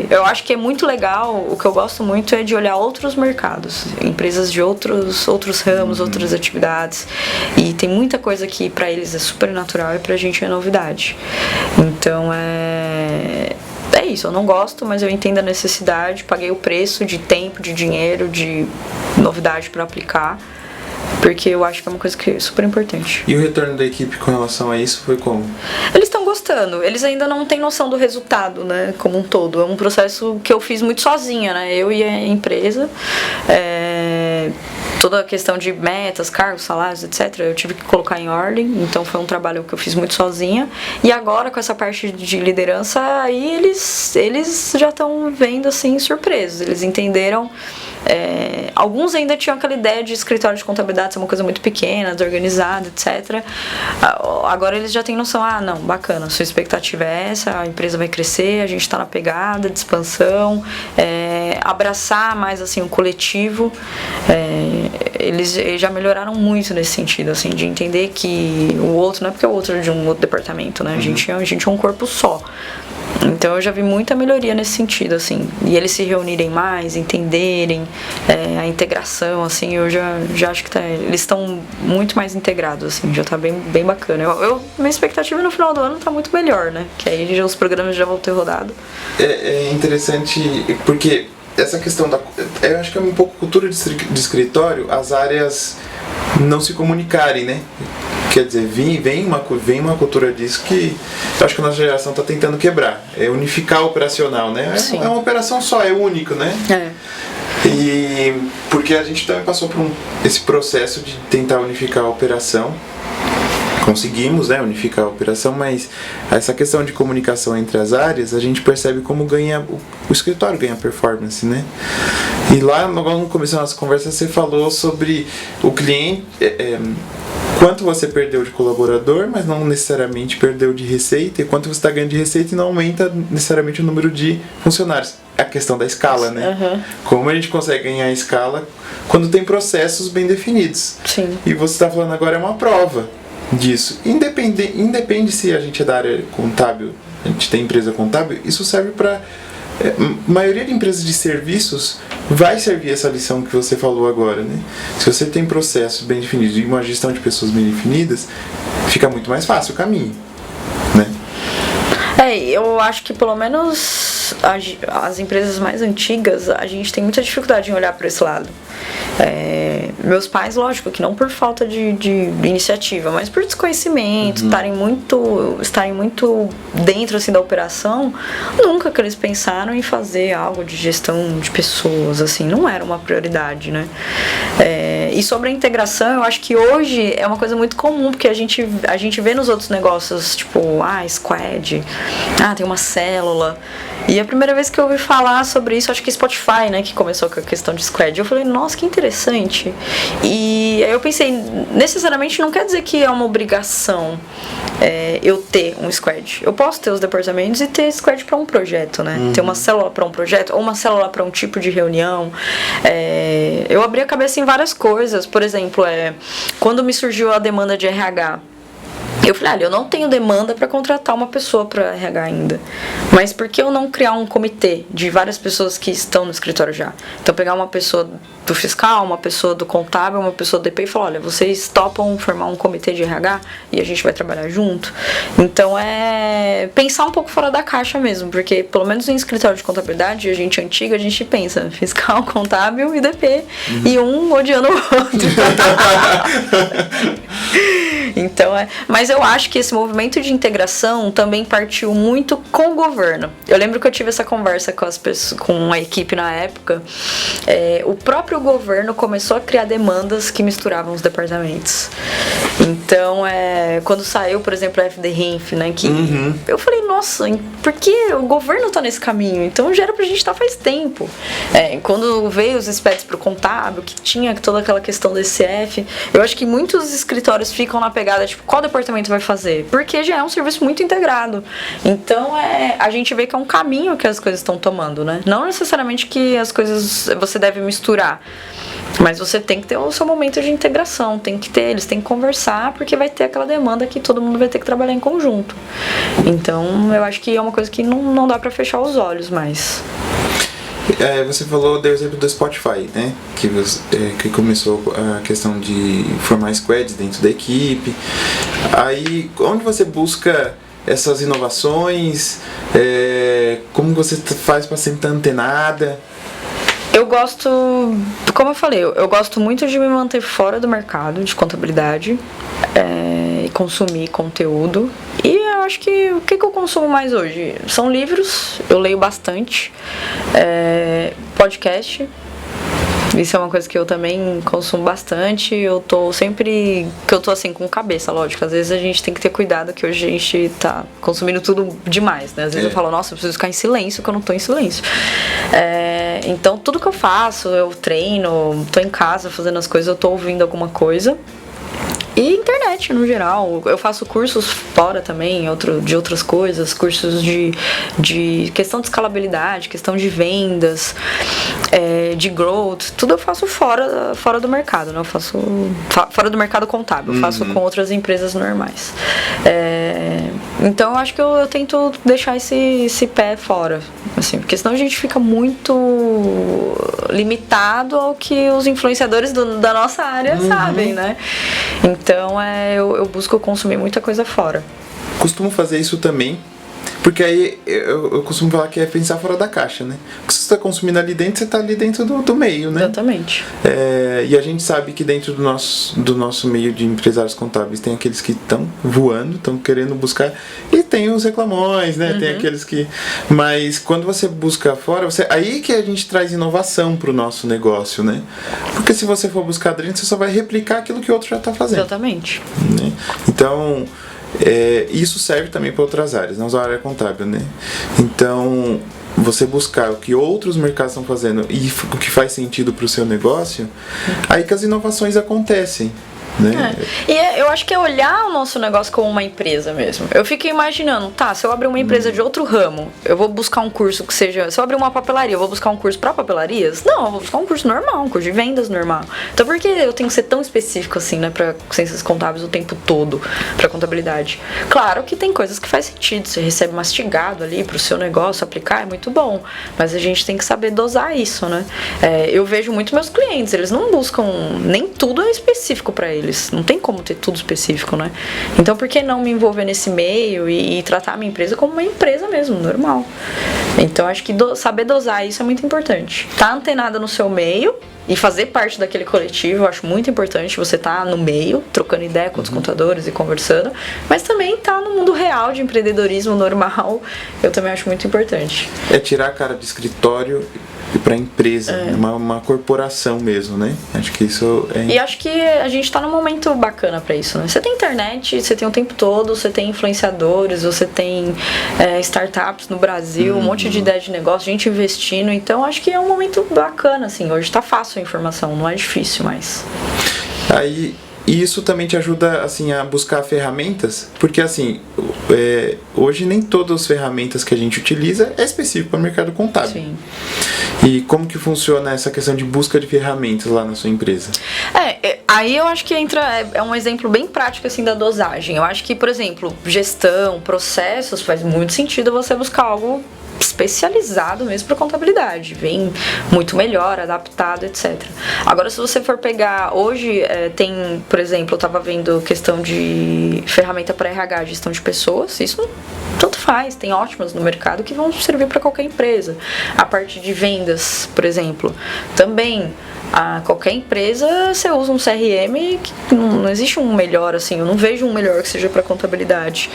eu acho que é muito legal, o que eu gosto muito é de olhar outros mercados, empresas de outros ramos, outras atividades. E tem muita coisa que pra eles é super natural e pra gente é novidade. Então é isso, eu não gosto, mas eu entendo a necessidade, paguei o preço de tempo, de dinheiro, de novidade pra aplicar, porque eu acho que é uma coisa que é super importante. E o retorno da equipe com relação a isso foi como? Eles estão gostando, eles ainda não têm noção do resultado, né, como um todo. É um processo que eu fiz muito sozinha, né, eu e a empresa. Toda a questão de metas, cargos, salários, etc., eu tive que colocar em ordem, então foi um trabalho que eu fiz muito sozinha. E agora, com essa parte de liderança, aí eles já estão vendo, assim, surpresos. Eles entenderam... alguns ainda tinham aquela ideia de escritório de contabilidade ser uma coisa muito pequena, desorganizada, etc. Agora eles já têm noção: não, bacana, sua expectativa é essa, a empresa vai crescer, a gente está na pegada de expansão, abraçar mais assim o coletivo. Eles já melhoraram muito nesse sentido, assim, de entender que o outro não é porque o outro é de um outro departamento, né? A gente é um corpo só. Então eu já vi muita melhoria nesse sentido, assim. E eles se reunirem mais, entenderem a integração, assim, eu já acho que eles estão muito mais integrados, assim, já tá bem bacana. Minha expectativa no final do ano tá muito melhor, né? Que aí os programas já vão ter rodado. É interessante porque essa questão eu acho que é um pouco cultura de escritório, as áreas não se comunicarem, né? Quer dizer, vem uma cultura disso que eu acho que a nossa geração está tentando quebrar. É unificar o operacional, né? É uma operação só, é único, né? E porque a gente também passou por esse processo de tentar unificar a operação. Conseguimos, né, unificar a operação, mas essa questão de comunicação entre as áreas, a gente percebe como o escritório ganha performance, né? E lá, logo no começo da nossa conversa, você falou sobre o cliente, quanto você perdeu de colaborador, mas não necessariamente perdeu de receita, e quanto você está ganhando de receita e não aumenta necessariamente o número de funcionários. É a questão da escala, né? Como a gente consegue ganhar escala quando tem processos bem definidos. Sim. E você está falando agora é uma prova disso. Independe se a gente é da área contábil, a gente tem empresa contábil, isso serve para a maioria de empresas de serviços vai servir essa lição que você falou agora, né? Se você tem processos bem definidos e uma gestão de pessoas bem definidas, fica muito mais fácil o caminho, né? Eu acho que pelo menos as empresas mais antigas, a gente tem muita dificuldade em olhar para esse lado. Meus pais, lógico, que não por falta de iniciativa, mas por desconhecimento, estarem muito dentro assim da operação, nunca que eles pensaram em fazer algo de gestão de pessoas, assim, não era uma prioridade, né? E sobre a integração, eu acho que hoje é uma coisa muito comum, porque a gente vê nos outros negócios, tipo, squad, tem uma célula. E a primeira vez que eu ouvi falar sobre isso, acho que Spotify, né, que começou com a questão de squad, eu falei, nossa, que interessante. E aí eu pensei, necessariamente não quer dizer que é uma obrigação eu ter um squad. Eu posso ter os departamentos e ter squad para um projeto, né? Ter uma célula para um projeto, ou uma célula para um tipo de reunião. Eu abri a cabeça em várias coisas. Por exemplo, quando me surgiu a demanda de RH, Eu falei, olha, eu não tenho demanda para contratar uma pessoa para RH ainda. Mas por que eu não criar um comitê de várias pessoas que estão no escritório já? Então, pegar uma pessoa do fiscal, uma pessoa do contábil, uma pessoa do DP e falar, olha, vocês topam formar um comitê de RH e a gente vai trabalhar junto? Então, é pensar um pouco fora da caixa mesmo, porque pelo menos em escritório de contabilidade, a gente antiga, a gente pensa fiscal, contábil e DP, e um odiando o outro. Então, mas eu acho que esse movimento de integração também partiu muito com o governo. Eu lembro que eu tive essa conversa com as pessoas, com a equipe na época. O próprio governo começou a criar demandas que misturavam os departamentos. Então, quando saiu, por exemplo, a FDRINF, né, que eu falei, nossa, por que o governo tá nesse caminho? Então, já era pra gente estar faz tempo. Quando veio os SPEDs pro contábil, que tinha toda aquela questão do ECF, eu acho que muitos escritórios ficam na pegada, tipo, qual departamento vai fazer? Porque já é um serviço muito integrado. Então, a gente vê que é um caminho que as coisas estão tomando, né? Não necessariamente que as coisas você deve misturar, mas você tem que ter o seu momento de integração, eles têm que conversar, porque vai ter aquela demanda que todo mundo vai ter que trabalhar em conjunto. Então, eu acho que é uma coisa que não dá pra fechar os olhos mais. Você falou, deu exemplo do Spotify, né? Que começou a questão de formar squads dentro da equipe. Aí, onde você busca essas inovações? Como você faz para sempre estar antenada? Eu gosto, como eu falei, eu gosto muito de me manter fora do mercado de contabilidade e consumir conteúdo. E eu acho que o que eu consumo mais hoje? São livros, eu leio bastante, podcast. Isso é uma coisa que eu também consumo bastante. Eu tô sempre... que eu tô assim, com cabeça, lógico. Às vezes a gente tem que ter cuidado, que hoje a gente tá consumindo tudo demais, né? Às vezes eu falo, nossa, eu preciso ficar em silêncio, que eu não tô em silêncio. Então, tudo que eu faço, eu treino, tô em casa fazendo as coisas, eu tô ouvindo alguma coisa. E internet, no geral. Eu faço cursos fora também, de outras coisas, cursos de questão de escalabilidade, questão de vendas, de growth, tudo eu faço fora do mercado, né? Eu faço fora do mercado contábil, eu faço com outras empresas normais. Então eu acho que eu tento deixar esse pé fora, assim, porque senão a gente fica muito limitado ao que os influenciadores da nossa área sabem, né? Então eu busco consumir muita coisa fora. Costumo fazer isso também, porque aí eu costumo falar que é pensar fora da caixa, né? Porque se você está consumindo ali dentro, você está ali dentro do meio, né? Exatamente. E a gente sabe que dentro do nosso meio de empresários contábeis tem aqueles que estão voando, estão querendo buscar, e tem os reclamões, né? Tem aqueles que... Mas quando você busca fora, aí que a gente traz inovação para o nosso negócio, né? Porque se você for buscar dentro, você só vai replicar aquilo que o outro já está fazendo. Exatamente. Né? Então... isso serve também para outras áreas, não só a área contábil, né? Então, você buscar o que outros mercados estão fazendo e o que faz sentido para o seu negócio, aí que as inovações acontecem. Né? E eu acho que é olhar o nosso negócio como uma empresa mesmo. Eu fico imaginando, se eu abrir uma empresa de outro ramo, eu vou buscar um curso que seja... Se eu abrir uma papelaria, eu vou buscar um curso para papelarias? Não, eu vou buscar um curso normal, um curso de vendas normal. Então por que eu tenho que ser tão específico assim, né, para ciências contábeis o tempo todo, para contabilidade? Claro que tem coisas que faz sentido, você recebe mastigado ali para o seu negócio aplicar, é muito bom, mas a gente tem que saber dosar isso, né? Eu vejo muito meus clientes, eles não buscam, nem tudo é específico para eles. Não tem como ter tudo específico, né? Então, por que não me envolver nesse meio e tratar a minha empresa como uma empresa mesmo, normal? Então, acho que saber dosar isso é muito importante. Tá antenada no seu meio e fazer parte daquele coletivo, eu acho muito importante você estar no meio, trocando ideia com os contadores e conversando, mas também tá no mundo real de empreendedorismo normal, eu também acho muito importante. Tirar a cara de escritório para a empresa, uma corporação mesmo, né? Acho que isso é... E acho que a gente tá num momento bacana para isso, né? Você tem internet, você tem o tempo todo, você tem influenciadores, você tem startups no Brasil, um monte de ideia de negócio, gente investindo, então acho que é um momento bacana, assim, hoje tá fácil a informação, não é difícil mais. Aí, E isso também te ajuda, assim, a buscar ferramentas, porque, assim, hoje nem todas as ferramentas que a gente utiliza é específico para o mercado contábil. Sim. E como que funciona essa questão de busca de ferramentas lá na sua empresa? Aí eu acho que é um exemplo bem prático, assim, da dosagem. Eu acho que, por exemplo, gestão, processos, faz muito sentido você buscar algo especializado mesmo para contabilidade, vem muito melhor, adaptado, etc. Agora, se você for pegar, hoje tem, por exemplo, eu estava vendo questão de ferramenta para RH, gestão de pessoas, isso tanto faz, tem ótimas no mercado que vão servir para qualquer empresa. A parte de vendas, por exemplo, também. A qualquer empresa você usa um CRM, que não existe um melhor, assim, eu não vejo um melhor que seja para contabilidade.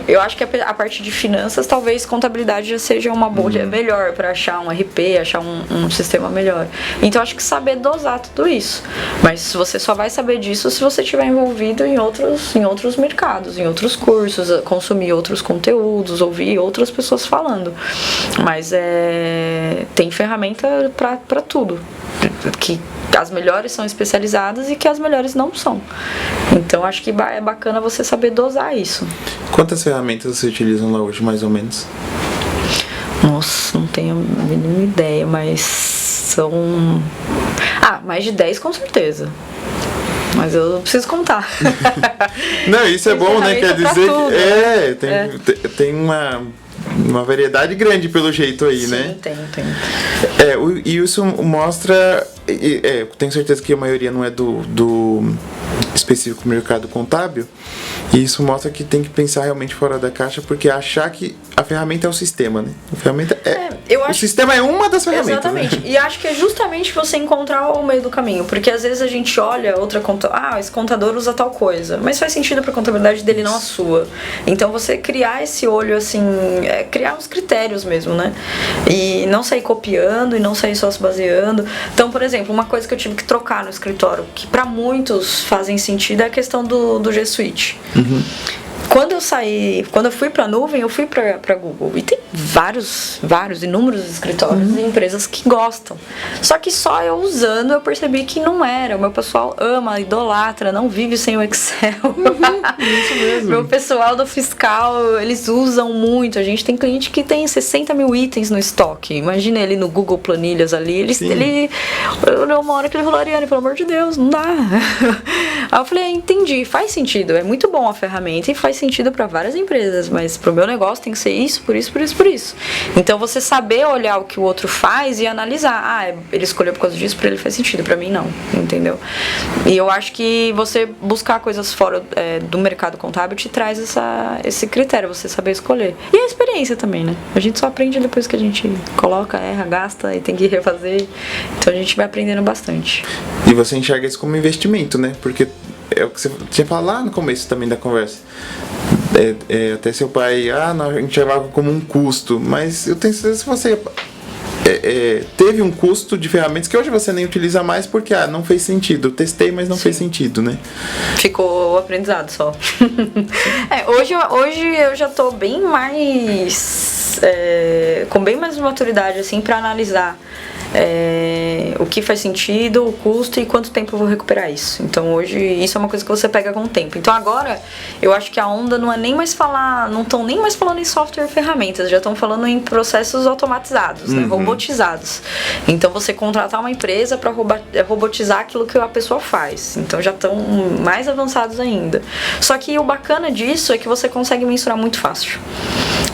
Eu acho que a parte de finanças, talvez contabilidade já seja uma bolha melhor para achar um RP, achar um sistema melhor. Então acho que saber dosar tudo isso, mas você só vai saber disso se você estiver envolvido em outros mercados, em outros cursos, consumir outros conteúdos, ouvir outras pessoas falando. Mas tem ferramenta para tudo, que as melhores são especializadas e que as melhores não são. Então acho que é bacana você saber dosar isso. Quantas ferramentas você utiliza lá hoje, mais ou menos? Nossa, não tenho a mínima ideia, mas são... mais de 10 com certeza. Mas eu preciso contar. Não, isso é bom, né? Quer dizer que tem uma variedade grande pelo jeito aí, né? Sim, tem. E isso mostra... tenho certeza que a maioria não é do específico mercado contábil, e isso mostra que tem que pensar realmente fora da caixa, porque achar que a ferramenta é o sistema, né? A ferramenta o sistema é uma das ferramentas. Exatamente. Né? E acho que é justamente você encontrar o meio do caminho, porque às vezes a gente olha outra conta, esse contador usa tal coisa, mas faz sentido para a contabilidade dele, não a sua. Então você criar esse olho assim, criar uns critérios mesmo, né? E não sair copiando e não sair só se baseando. Então, por exemplo, uma coisa que eu tive que trocar no escritório, que para muitos fazem sentido, é a questão do G Suite. Quando eu fui pra nuvem, eu fui pra Google. E tem inúmeros escritórios e empresas que gostam. Só que só eu usando, eu percebi que não era. O meu pessoal ama, idolatra, não vive sem o Excel. Isso mesmo. Meu pessoal do fiscal, eles usam muito. A gente tem cliente que tem 60 mil itens no estoque. Imagina ele no Google Planilhas ali. Uma hora que ele falou, Ariane, pelo amor de Deus, não dá. Aí eu falei, entendi, faz sentido. É muito bom a ferramenta e faz sentido para várias empresas, mas pro meu negócio tem que ser isso, por isso. Então você saber olhar o que o outro faz e analisar, ele escolheu por causa disso, para ele faz sentido, para mim não, entendeu? E eu acho que você buscar coisas fora do mercado contábil te traz esse critério, você saber escolher. E a experiência também, né? A gente só aprende depois que a gente coloca, erra, gasta e tem que refazer, então a gente vai aprendendo bastante. E você enxerga isso como investimento, né? Porque é o que você tinha falado lá no começo também da conversa. Até seu pai, não, a gente chamava como um custo, mas eu tenho certeza que você teve um custo de ferramentas que hoje você nem utiliza mais porque não fez sentido. Eu testei, mas não fez sentido, né? Ficou aprendizado só. Hoje eu já tô bem mais com bem mais maturidade assim para analisar o que faz sentido, o custo e quanto tempo eu vou recuperar isso. Então hoje isso é uma coisa que você pega com o tempo. Então agora eu acho que a onda não é nem mais não estão nem mais falando em software e ferramentas, já estão falando em processos automatizados, né, robotizados. Então você contratar uma empresa para robotizar aquilo que a pessoa faz. Então já estão mais avançados ainda. Só que o bacana disso é que você consegue mensurar muito fácil.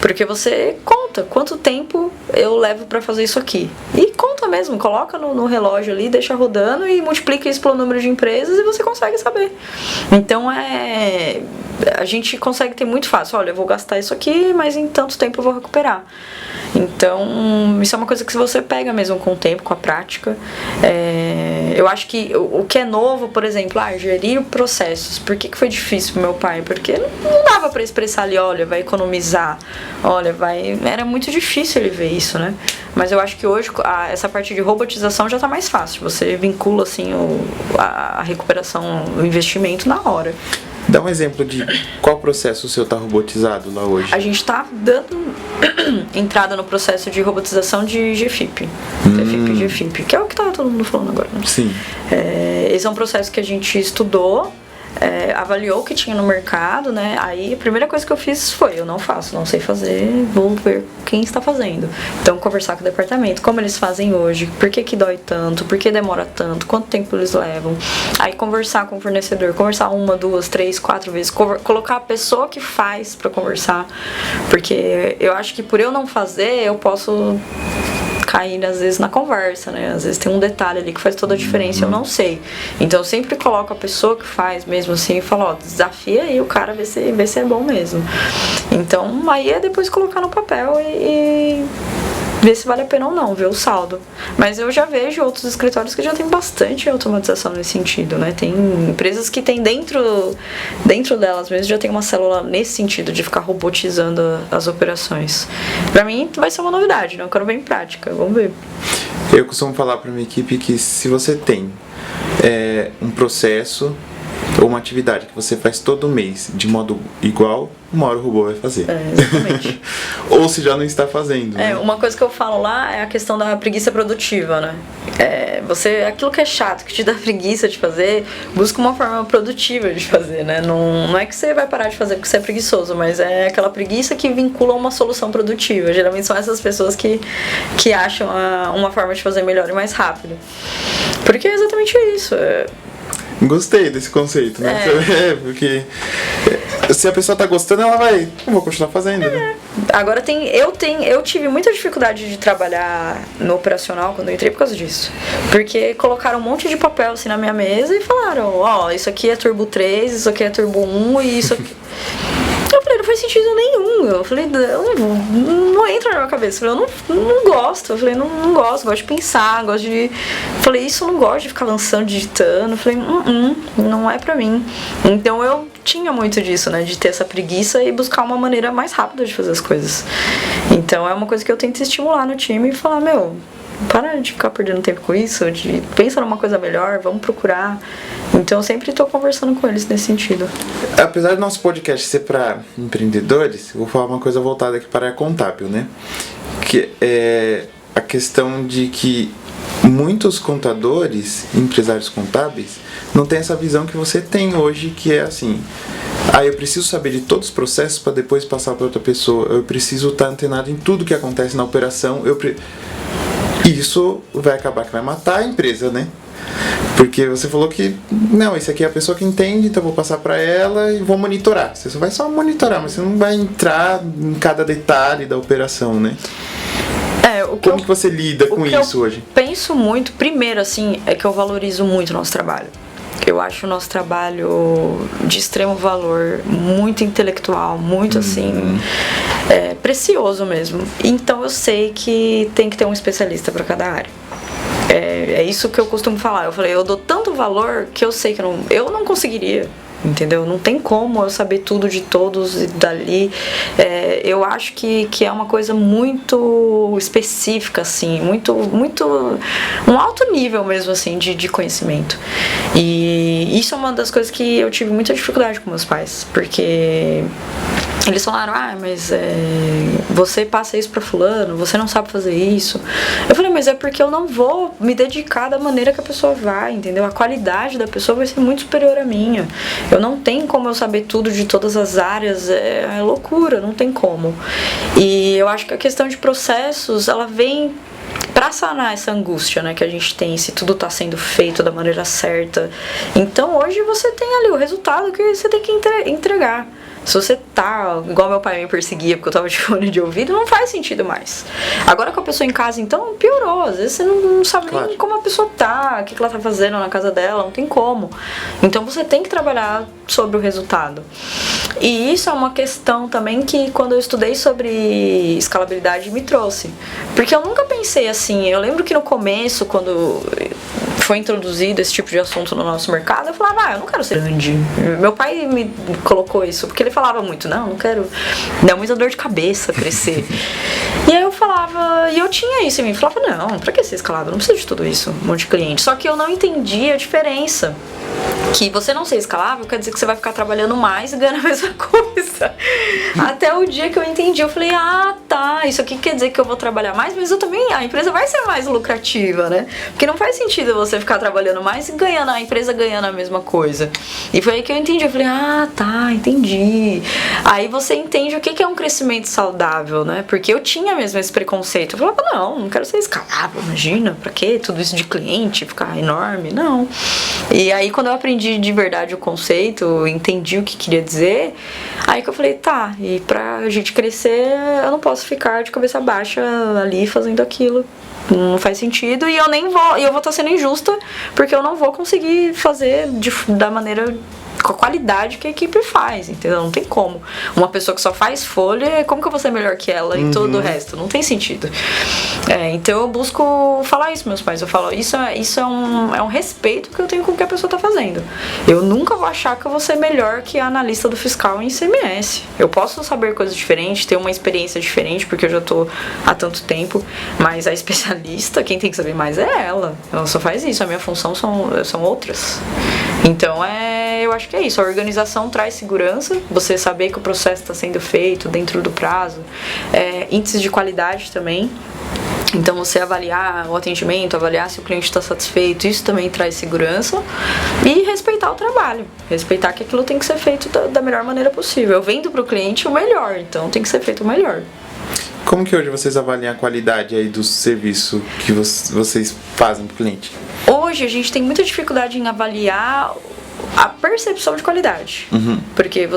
Porque você conta quanto tempo eu levo para fazer isso aqui. E conta mesmo, coloca no relógio ali, deixa rodando e multiplica isso pelo número de empresas e você consegue saber. Então a gente consegue ter muito fácil. Olha, eu vou gastar isso aqui, mas em tanto tempo eu vou recuperar. Então, isso é uma coisa que você pega mesmo com o tempo, com a prática. Eu acho que o que é novo, por exemplo, gerir processos. Por que foi difícil pro meu pai? Porque não dava para expressar ali, olha, vai economizar, olha, era muito difícil ele ver isso, né? Mas eu acho que hoje essa parte de robotização já tá mais fácil. Você vincula, assim, a recuperação, o investimento na hora. Dá um exemplo de qual processo o seu está robotizado lá hoje. A gente está dando entrada no processo de robotização de GFIP. GFIP, que é o que tá todo mundo falando agora, né? Sim. Esse é um processo que a gente estudou, avaliou o que tinha no mercado, né? Aí a primeira coisa que eu fiz foi, eu não faço, não sei fazer, vou ver quem está fazendo. Então conversar com o departamento, como eles fazem hoje, por que dói tanto, por que demora tanto, quanto tempo eles levam. Aí conversar com o fornecedor, conversar 1, 2, 3, 4 vezes, colocar a pessoa que faz para conversar, porque eu acho que por eu não fazer, eu posso cair às vezes na conversa, né? Às vezes tem um detalhe ali que faz toda a diferença e eu não sei. Então eu sempre coloco a pessoa que faz mesmo assim e falo, ó, desafia aí o cara, vê se é bom mesmo. Então aí é depois colocar no papel e ver se vale a pena ou não, ver o saldo. Mas eu já vejo outros escritórios que já tem bastante automatização nesse sentido, né? Tem empresas que tem dentro delas mesmo, já tem uma célula nesse sentido, de ficar robotizando as operações. Pra mim vai ser uma novidade, né? Eu quero ver em prática, vamos ver. Eu costumo falar pra minha equipe que se você tem um processo ou uma atividade que você faz todo mês de modo igual, uma hora o robô vai fazer. Exatamente. Ou se já não está fazendo. Né? Uma coisa que eu falo lá é a questão da preguiça produtiva, né? Aquilo que é chato, que te dá preguiça de fazer, busca uma forma produtiva de fazer, né? Não é que você vai parar de fazer porque você é preguiçoso, mas é aquela preguiça que vincula uma solução produtiva. Geralmente são essas pessoas que acham uma forma de fazer melhor e mais rápido. Porque é exatamente isso. Gostei desse conceito, né? Porque se a pessoa tá gostando, ela vai... Eu vou continuar fazendo, né? Agora eu tive muita dificuldade de trabalhar no operacional quando eu entrei por causa disso. Porque colocaram um monte de papel assim na minha mesa e falaram, ó, isso aqui é Turbo 3, isso aqui é Turbo 1 e isso aqui... Eu falei, não faz sentido nenhum. Eu falei, não entra na minha cabeça. Eu falei, eu não gosto. Eu falei, não gosto de pensar, gosto de... Eu falei, isso eu não gosto de ficar lançando, digitando. Eu falei, não é pra mim. Então eu tinha muito disso, né, de ter essa preguiça e buscar uma maneira mais rápida de fazer as coisas. Então é uma coisa que eu tento estimular no time e falar, para de ficar perdendo tempo com isso, pensa numa coisa melhor, vamos procurar. Então eu sempre estou conversando com eles nesse sentido. Apesar do nosso podcast ser para empreendedores, eu vou falar uma coisa voltada aqui para a contábil, né? Que é a questão de que muitos contadores, empresários contábeis, não têm essa visão que você tem hoje, que é assim... eu preciso saber de todos os processos para depois passar para outra pessoa. Eu preciso estar antenado em tudo que acontece na operação. Isso vai acabar que vai matar a empresa, né? Porque você falou que, não, esse aqui é a pessoa que entende, então eu vou passar para ela e vou monitorar. Você só vai monitorar, mas você não vai entrar em cada detalhe da operação, né? Como que você lida com isso hoje? Penso muito, primeiro assim, é que eu valorizo muito o nosso trabalho. Eu acho o nosso trabalho de extremo valor, muito intelectual, muito assim, precioso mesmo. Então eu sei que tem que ter um especialista para cada área. É isso que eu costumo falar. Eu falei, eu dou tanto valor que eu sei que eu não conseguiria. Entendeu? Não tem como eu saber tudo de todos e dali. Eu acho que é uma coisa muito específica, assim, muito um alto nível mesmo, assim, de conhecimento. E isso é uma das coisas que eu tive muita dificuldade com meus pais, porque eles falaram, mas você passa isso pra fulano, você não sabe fazer isso. Eu falei, mas é porque eu não vou me dedicar da maneira que a pessoa vai, entendeu? A qualidade da pessoa vai ser muito superior à minha. Eu não tenho como eu saber tudo de todas as áreas, é loucura, não tem como. E eu acho que a questão de processos, ela vem para sanar essa angústia, né, que a gente tem, se tudo está sendo feito da maneira certa. Então hoje você tem ali o resultado que você tem que entregar. Se você tá, igual meu pai me perseguia porque eu tava de fone de ouvido, não faz sentido mais. Agora com a pessoa em casa, então, piorou. Às vezes você não sabe nem como a pessoa tá, o que ela tá fazendo na casa dela, não tem como. Então você tem que trabalhar sobre o resultado. E isso é uma questão também que quando eu estudei sobre escalabilidade me trouxe. Porque eu nunca pensei assim, eu lembro que no começo, quando foi introduzido esse tipo de assunto no nosso mercado, eu falava, eu não quero ser grande. Meu pai me colocou isso, porque ele falava muito, não quero, dá muita dor de cabeça crescer. E aí eu falava, e eu tinha isso em mim, falava, não, pra que ser escalado? Eu não preciso de tudo isso, um monte de cliente. Só que eu não entendia a diferença. que você não ser escalável quer dizer que você vai ficar trabalhando mais e ganhando a mesma coisa. Até o dia que eu entendi, eu falei, tá, isso aqui quer dizer que eu vou trabalhar mais, mas eu também, a empresa vai ser mais lucrativa, né? Porque não faz sentido você ficar trabalhando mais e ganhando, a empresa ganhando a mesma coisa. E foi aí que eu entendi, eu falei, tá, entendi. Aí você entende o que é um crescimento saudável, né? Porque eu tinha mesmo esse preconceito. Eu falava, não quero ser escalável, imagina, pra quê? Tudo isso de cliente, ficar enorme, não. E aí quando eu aprendi de verdade o conceito, entendi o que queria dizer, aí que eu falei, tá, e pra gente crescer, eu não posso ficar de cabeça baixa ali fazendo aquilo. Não faz sentido e eu vou estar sendo injusta porque eu não vou conseguir fazer da maneira, com a qualidade que a equipe faz, entendeu? Não tem como. Uma pessoa que só faz folha, como que eu vou ser melhor que ela em todo o resto? Não tem sentido. Então eu busco falar isso, meus pais. Eu falo, isso é um respeito que eu tenho com o que a pessoa tá fazendo. Eu nunca vou achar que eu vou ser melhor que a analista do fiscal em ICMS. Eu posso saber coisas diferentes, ter uma experiência diferente, porque eu já tô há tanto tempo, mas a especialista, quem tem que saber mais é ela. Ela só faz isso, a minha função são outras. Então eu acho que é isso, a organização traz segurança, você saber que o processo está sendo feito dentro do prazo, índices de qualidade também. Então você avaliar o atendimento, avaliar se o cliente está satisfeito, isso também traz segurança. E respeitar o trabalho, respeitar que aquilo tem que ser feito da melhor maneira possível. Eu vendo para o cliente o melhor, então tem que ser feito o melhor. Como que hoje vocês avaliam a qualidade aí do serviço que vocês fazem para o cliente? Hoje a gente tem muita dificuldade em avaliar a percepção de qualidade. Porque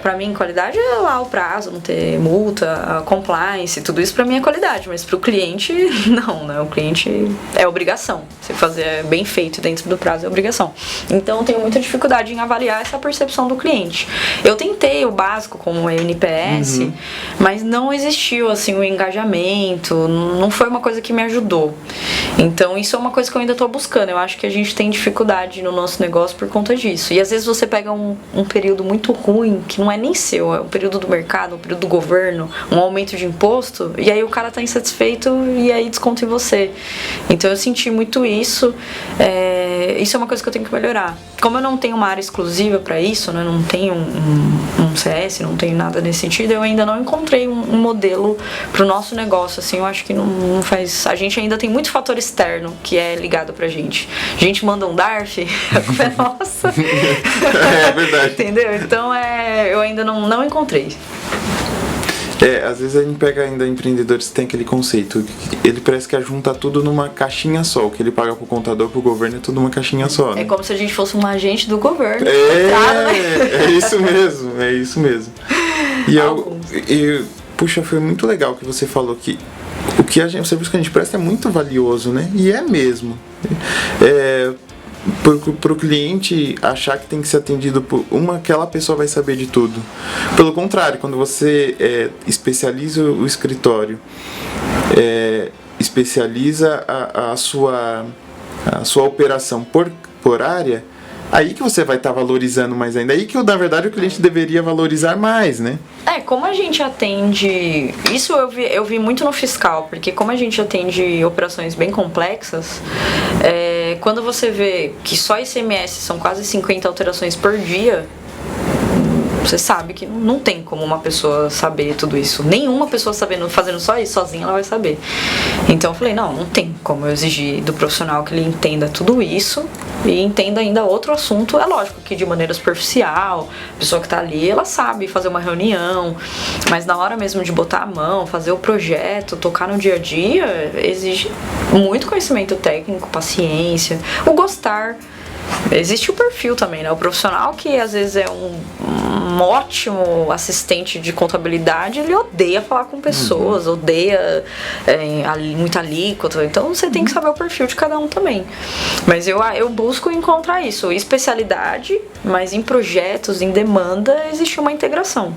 pra mim, qualidade é lá o prazo, não ter multa, a compliance, tudo isso pra mim é qualidade, mas pro cliente, não, né? O cliente é obrigação. Você fazer bem feito dentro do prazo é obrigação. Então eu tenho muita dificuldade em avaliar essa percepção do cliente. Eu tentei o básico como o NPS, mas não existiu assim o engajamento, não foi uma coisa que me ajudou. Então isso é uma coisa que eu ainda tô buscando. Eu acho que a gente tem dificuldade no nosso negócio por conta disso. E às vezes você pega um período muito ruim, que não é nem seu, é um período do mercado, um período do governo, um aumento de imposto, e aí o cara tá insatisfeito e aí desconta em você. Então eu senti muito isso. Isso é uma coisa que eu tenho que melhorar. Como eu não tenho uma área exclusiva para isso, né, não tenho um CS, não tenho nada nesse sentido, eu ainda não encontrei um modelo pro nosso negócio, assim, eu acho que não faz... A gente ainda tem muito fator externo que é ligado pra gente. A gente manda um DARF, a culpa é nossa. É verdade. Entendeu? Então eu ainda não encontrei. Às vezes a gente pega ainda empreendedores que tem aquele conceito, ele parece que junta tudo numa caixinha só, o que ele paga pro contador, pro governo é tudo uma caixinha só, né? É como se a gente fosse um agente do governo. É isso mesmo. Puxa, foi muito legal que você falou que o serviço que a gente presta é muito valioso, né? E é mesmo. Pro cliente achar que tem que ser atendido por aquela pessoa vai saber de tudo. Pelo contrário, quando você especializa o escritório, especializa a sua operação por área, aí que você vai estar valorizando mais ainda. Aí que, na verdade, o cliente deveria valorizar mais, né? Como a gente atende... Isso eu vi muito no fiscal, porque como a gente atende operações bem complexas, quando você vê que só ICMS são quase 50 alterações por dia, você sabe que não tem como uma pessoa saber tudo isso. Nenhuma pessoa fazendo só isso sozinha, ela vai saber. Então eu falei, não tem como eu exigir do profissional que ele entenda tudo isso e entenda ainda outro assunto. É lógico que de maneira superficial, a pessoa que está ali, ela sabe fazer uma reunião, mas na hora mesmo de botar a mão, fazer o projeto, tocar no dia a dia, exige muito conhecimento técnico, paciência, o gostar. Existe o perfil também, né? O profissional que às vezes é um ótimo assistente de contabilidade, ele odeia falar com pessoas, odeia muita alíquota. Então você tem que saber o perfil de cada um também. Mas eu busco encontrar isso, especialidade, mas em projetos, em demanda, existe uma integração.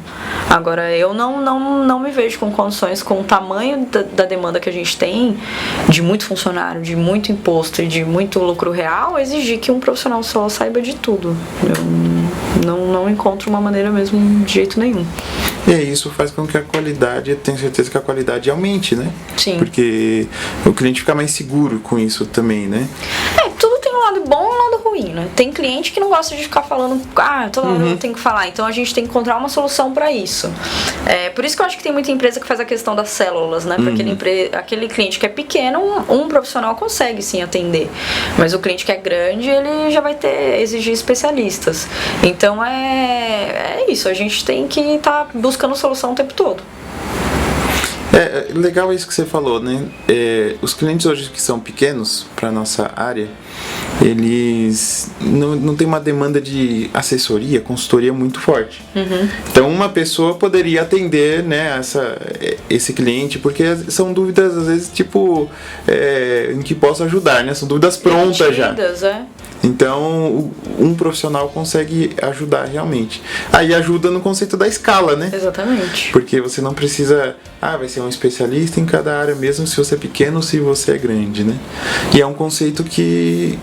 Agora, eu não me vejo com condições, com o tamanho da demanda que a gente tem, de muito funcionário, de muito imposto e de muito lucro real, exigir que um profissional só saiba de tudo. Eu não encontro uma maneira mesmo de jeito nenhum. E isso faz com que a qualidade, eu tenho certeza que a qualidade aumente, né? Sim. Porque o cliente fica mais seguro com isso também, né? Tudo tem um lado bom e um lado ruim. caminho, né? Tem cliente que não gosta de ficar falando, toda hora eu tenho que falar, então a gente tem que encontrar uma solução para isso. Por isso que eu acho que tem muita empresa que faz a questão das células, né? Para aquele cliente que é pequeno, um profissional consegue sim atender, mas o cliente que é grande, ele já vai exigir especialistas. Então é isso, a gente tem que estar buscando solução o tempo todo. Legal isso que você falou, né? Os clientes hoje que são pequenos para nossa área, eles não têm uma demanda de assessoria, consultoria muito forte. Então uma pessoa poderia atender, né, esse cliente, porque são dúvidas às vezes tipo em que posso ajudar, né? São dúvidas prontas já. Então, um profissional consegue ajudar realmente. Aí ajuda no conceito da escala, né? Exatamente. Porque você não precisa... vai ser um especialista em cada área, mesmo se você é pequeno ou se você é grande, né? E é um conceito que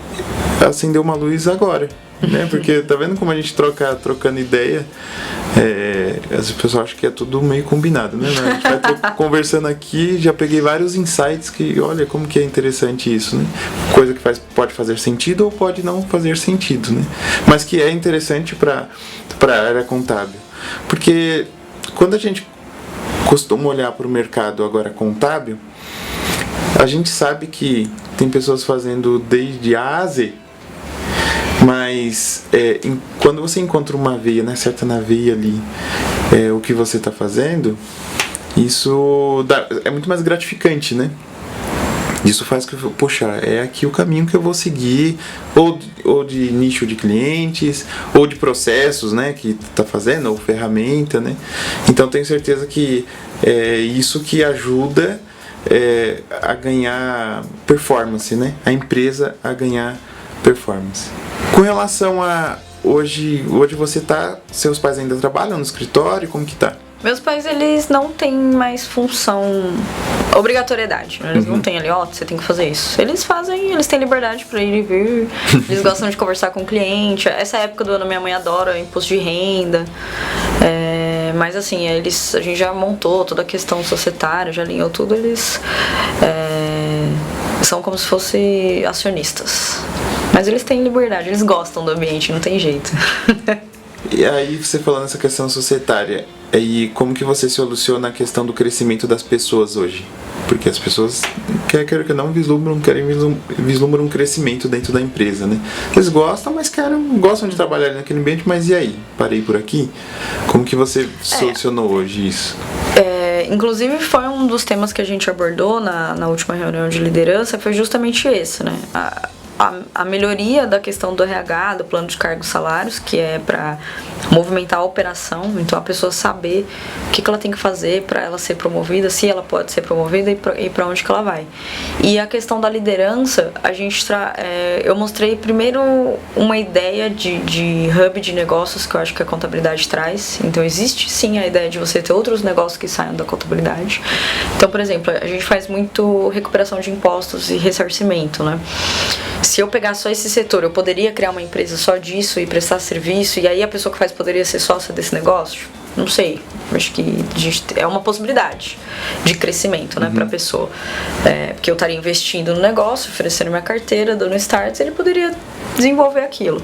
acendeu uma luz agora, né? Porque tá vendo como a gente trocando ideia, as pessoas acham que é tudo meio combinado, né? A gente vai conversando aqui, já peguei vários insights que, olha como que é interessante isso, né? Coisa que pode fazer sentido ou pode não fazer sentido, né? Mas que é interessante para a área contábil. Porque quando a gente costuma olhar para o mercado agora contábil, a gente sabe que tem pessoas fazendo desde A a Z. Mas quando você encontra uma veia, né, certa na veia ali, o que você está fazendo, isso é muito mais gratificante, né? Isso faz que, poxa, é aqui o caminho que eu vou seguir, ou de nicho de clientes, ou de processos, né, que está fazendo, ou ferramenta, né? Então tenho certeza que é isso que ajuda a ganhar performance, né? A empresa a ganhar performance. Com relação a hoje você seus pais ainda trabalham no escritório? Como que tá? Meus pais, eles não têm mais função, obrigatoriedade. Eles não têm ali, você tem que fazer isso. Eles fazem, eles têm liberdade pra ir e vir. Eles gostam de conversar com o cliente. Essa época do ano, minha mãe adora imposto de renda. Mas assim, a gente já montou toda a questão societária, já alinhou tudo. Eles são como se fossem acionistas. Mas eles têm liberdade, eles gostam do ambiente, não tem jeito. E aí, você falando nessa questão societária, e como que você soluciona a questão do crescimento das pessoas hoje? Porque as pessoas querem que não vislumbram um crescimento dentro da empresa, né? Eles gostam, mas gostam de trabalhar naquele ambiente, mas e aí? Parei por aqui? Como que você solucionou hoje isso? Inclusive foi um dos temas que a gente abordou na última reunião de liderança, foi justamente esse, né? A melhoria da questão do RH, do plano de cargos e salários, que é para movimentar a operação, então a pessoa saber o que ela tem que fazer para ela ser promovida, se ela pode ser promovida e para onde que ela vai. E a questão da liderança, eu mostrei primeiro uma ideia de hub de negócios que eu acho que a contabilidade traz. Então existe sim a ideia de você ter outros negócios que saiam da contabilidade. Então, por exemplo, a gente faz muito recuperação de impostos e ressarcimento, né? Se eu pegar só esse setor, eu poderia criar uma empresa só disso e prestar serviço, e aí a pessoa que faz poderia ser sócia desse negócio? Não sei, acho que é uma possibilidade de crescimento, né, para a pessoa. Porque eu estaria investindo no negócio, oferecendo minha carteira, dando start, ele poderia desenvolver aquilo.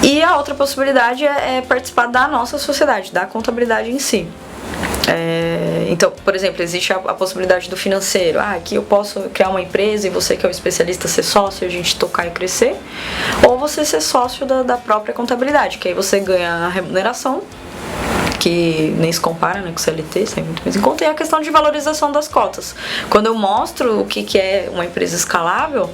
E a outra possibilidade é participar da nossa sociedade, da contabilidade em si. Então, por exemplo, existe a possibilidade do financeiro. Aqui eu posso criar uma empresa e você que é o especialista ser sócio e a gente tocar e crescer. Ou você ser sócio da própria contabilidade, que aí você ganha a remuneração, que nem se compara, né, com o CLT, sai muito mais em conta, e a questão de valorização das cotas. Quando eu mostro o que é uma empresa escalável,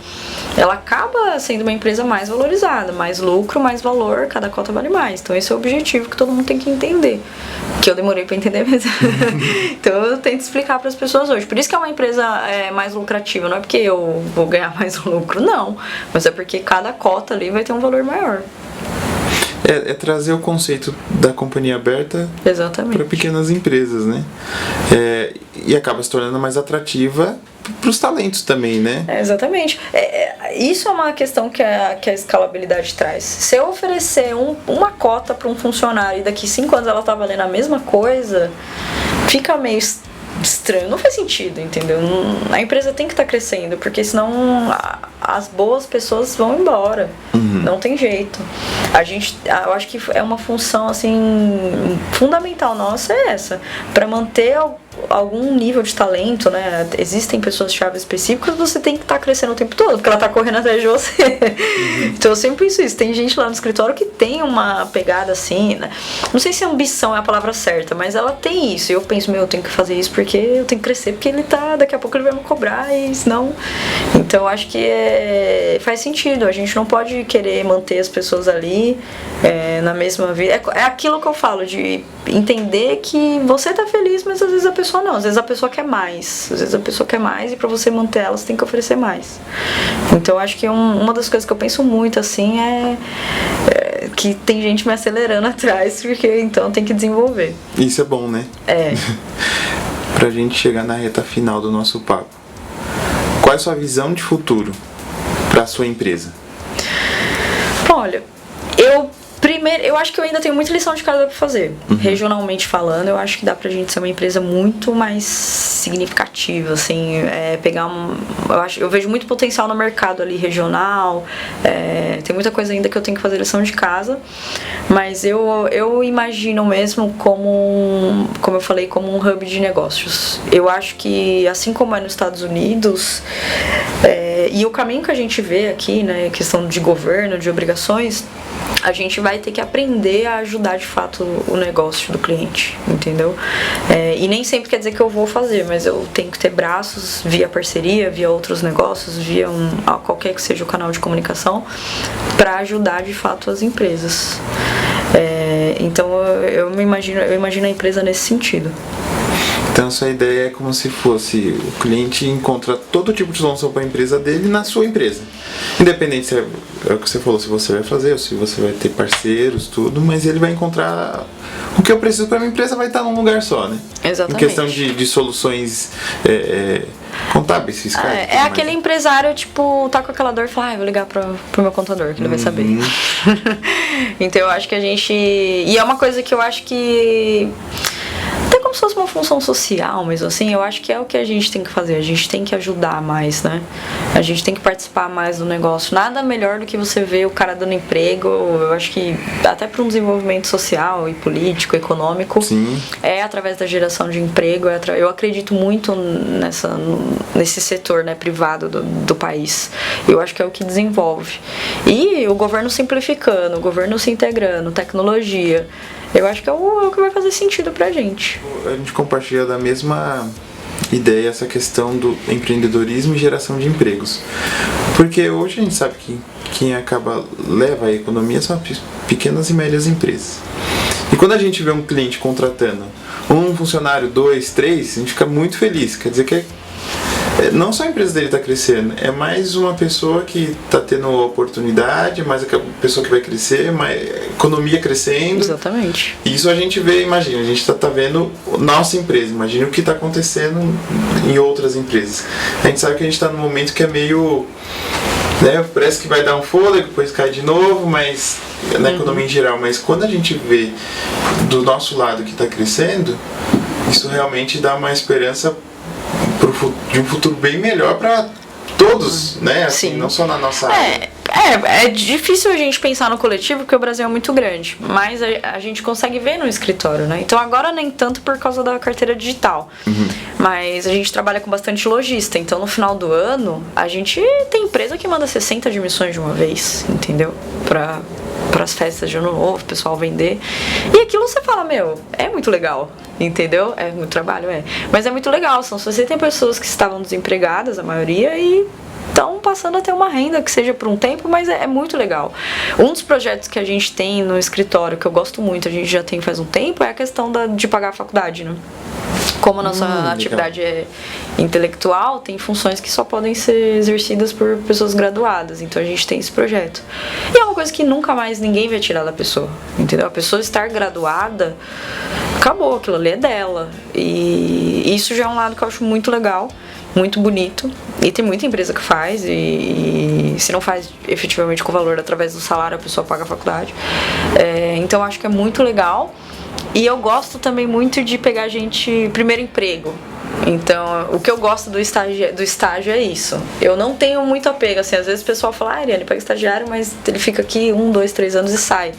ela acaba sendo uma empresa mais valorizada, mais lucro, mais valor, cada cota vale mais. Então esse é o objetivo que todo mundo tem que entender, que eu demorei para entender mesmo. Então eu tento explicar para as pessoas hoje. Por isso que é uma empresa mais lucrativa, não é porque eu vou ganhar mais lucro, não, mas é porque cada cota ali vai ter um valor maior. É trazer o conceito da companhia aberta para pequenas empresas, né? E acaba se tornando mais atrativa para os talentos também, né? Exatamente. Isso é uma questão que a escalabilidade traz. Se eu oferecer uma cota para um funcionário e daqui 5 anos ela tá valendo a mesma coisa, fica meio estranho, não faz sentido, entendeu? A empresa tem que estar crescendo, porque senão as boas pessoas vão embora. Não tem jeito. Eu acho que é uma função assim fundamental nossa, é essa, para manter algum nível de talento, né? Existem pessoas-chave específicas, você tem que estar crescendo o tempo todo, porque ela tá correndo atrás de você. Então eu sempre penso isso. Tem gente lá no escritório que tem uma pegada assim, né? Não sei se ambição é a palavra certa, mas ela tem isso. E eu penso, eu tenho que fazer isso porque eu tenho que crescer, porque daqui a pouco ele vai me cobrar e senão... Então eu acho que faz sentido. A gente não pode querer manter as pessoas ali na mesma vida. É aquilo que eu falo, de entender que você tá feliz, mas às vezes a pessoa não, às vezes a pessoa quer mais. Às vezes a pessoa quer mais e pra você manter ela, você tem que oferecer mais. Então acho que uma das coisas que eu penso muito assim é que tem gente me acelerando atrás, porque então tem que desenvolver. Isso é bom, né? É. Pra gente chegar na reta final do nosso papo, qual é a sua visão de futuro pra sua empresa? Olha, eu acho que eu ainda tenho muita lição de casa pra fazer. Regionalmente falando, eu acho que dá pra gente ser uma empresa muito mais significativa, assim, eu vejo muito potencial no mercado ali regional, tem muita coisa ainda que eu tenho que fazer lição de casa, mas eu imagino mesmo como eu falei, como um hub de negócios. Eu acho que, assim como é nos Estados Unidos, e o caminho que a gente vê aqui, né, questão de governo, de obrigações, a gente vai ter que aprender a ajudar de fato o negócio do cliente, entendeu? E nem sempre quer dizer que eu vou fazer, mas eu tenho que ter braços via parceria, via outros negócios, via qualquer que seja o canal de comunicação, para ajudar de fato as empresas. Então eu imagino a empresa nesse sentido. Então sua ideia é como se fosse o cliente encontra todo tipo de solução para a empresa dele na sua empresa. Independente se é o que você falou, se você vai fazer ou se você vai ter parceiros, tudo, mas ele vai encontrar o que eu preciso para minha empresa, vai estar num lugar só, né? Exatamente. Em questão de soluções contábeis, fiscais. Aquele empresário, tipo, tá com aquela dor e fala, vou ligar pro meu contador, que ele vai saber. Então eu acho que a gente... E é uma coisa que eu acho que... Até como se fosse uma função social, mesmo assim, eu acho que é o que a gente tem que fazer. A gente tem que ajudar mais, né? A gente tem que participar mais do negócio. Nada melhor do que você ver o cara dando emprego. Eu acho que até para um desenvolvimento social e político, econômico, Sim. Através da geração de emprego. Eu acredito muito nesse setor, né, privado do país. Eu acho que é o que desenvolve. E o governo simplificando, o governo se integrando, tecnologia... Eu acho que é o que vai fazer sentido pra gente. A gente compartilha da mesma ideia essa questão do empreendedorismo e geração de empregos. Porque hoje a gente sabe que quem leva a economia são pequenas e médias empresas. E quando a gente vê um cliente contratando um funcionário, 2, 3, a gente fica muito feliz. Quer dizer que não só a empresa dele está crescendo, é mais uma pessoa que está tendo oportunidade, mais a pessoa que vai crescer, mais economia crescendo. Exatamente. Isso a gente vê, imagina, a gente está vendo nossa empresa, imagina o que está acontecendo em outras empresas. A gente sabe que a gente está num momento que é meio... Né, parece que vai dar um fôlego, depois cai de novo, mas na economia em geral. Mas quando a gente vê do nosso lado que está crescendo, isso realmente dá uma esperança de um futuro bem melhor para todos, né? Assim, Sim. Não só na nossa área. É difícil a gente pensar no coletivo porque o Brasil é muito grande, mas a gente consegue ver no escritório, né? Então agora nem tanto por causa da carteira digital, mas a gente trabalha com bastante lojista, então no final do ano a gente tem empresa que manda 60 admissões de uma vez, entendeu? Para as festas de ano novo, o pessoal vender. E aquilo você fala, é muito legal, entendeu? É muito trabalho, mas é muito legal. São 60 pessoas que estavam desempregadas, a maioria, e estão passando a ter uma renda, que seja por um tempo, mas é muito legal. Um dos projetos que a gente tem no escritório, que eu gosto muito, a gente já tem faz um tempo, é a questão de pagar a faculdade, né? Como a nossa atividade é intelectual, tem funções que só podem ser exercidas por pessoas graduadas, então a gente tem esse projeto. E é uma coisa que nunca mais ninguém vai tirar da pessoa, entendeu? A pessoa estar graduada, acabou, aquilo ali é dela. E isso já é um lado que eu acho muito legal, muito bonito, e tem muita empresa que faz, e se não faz efetivamente com o valor através do salário, a pessoa paga a faculdade. Então eu acho que é muito legal. E eu gosto também muito de pegar gente, primeiro emprego. Então, o que eu gosto do estágio é isso. Eu não tenho muito apego, assim, às vezes o pessoal fala, Ariane, pega estagiário, mas ele fica aqui 1, 2, 3 anos e sai.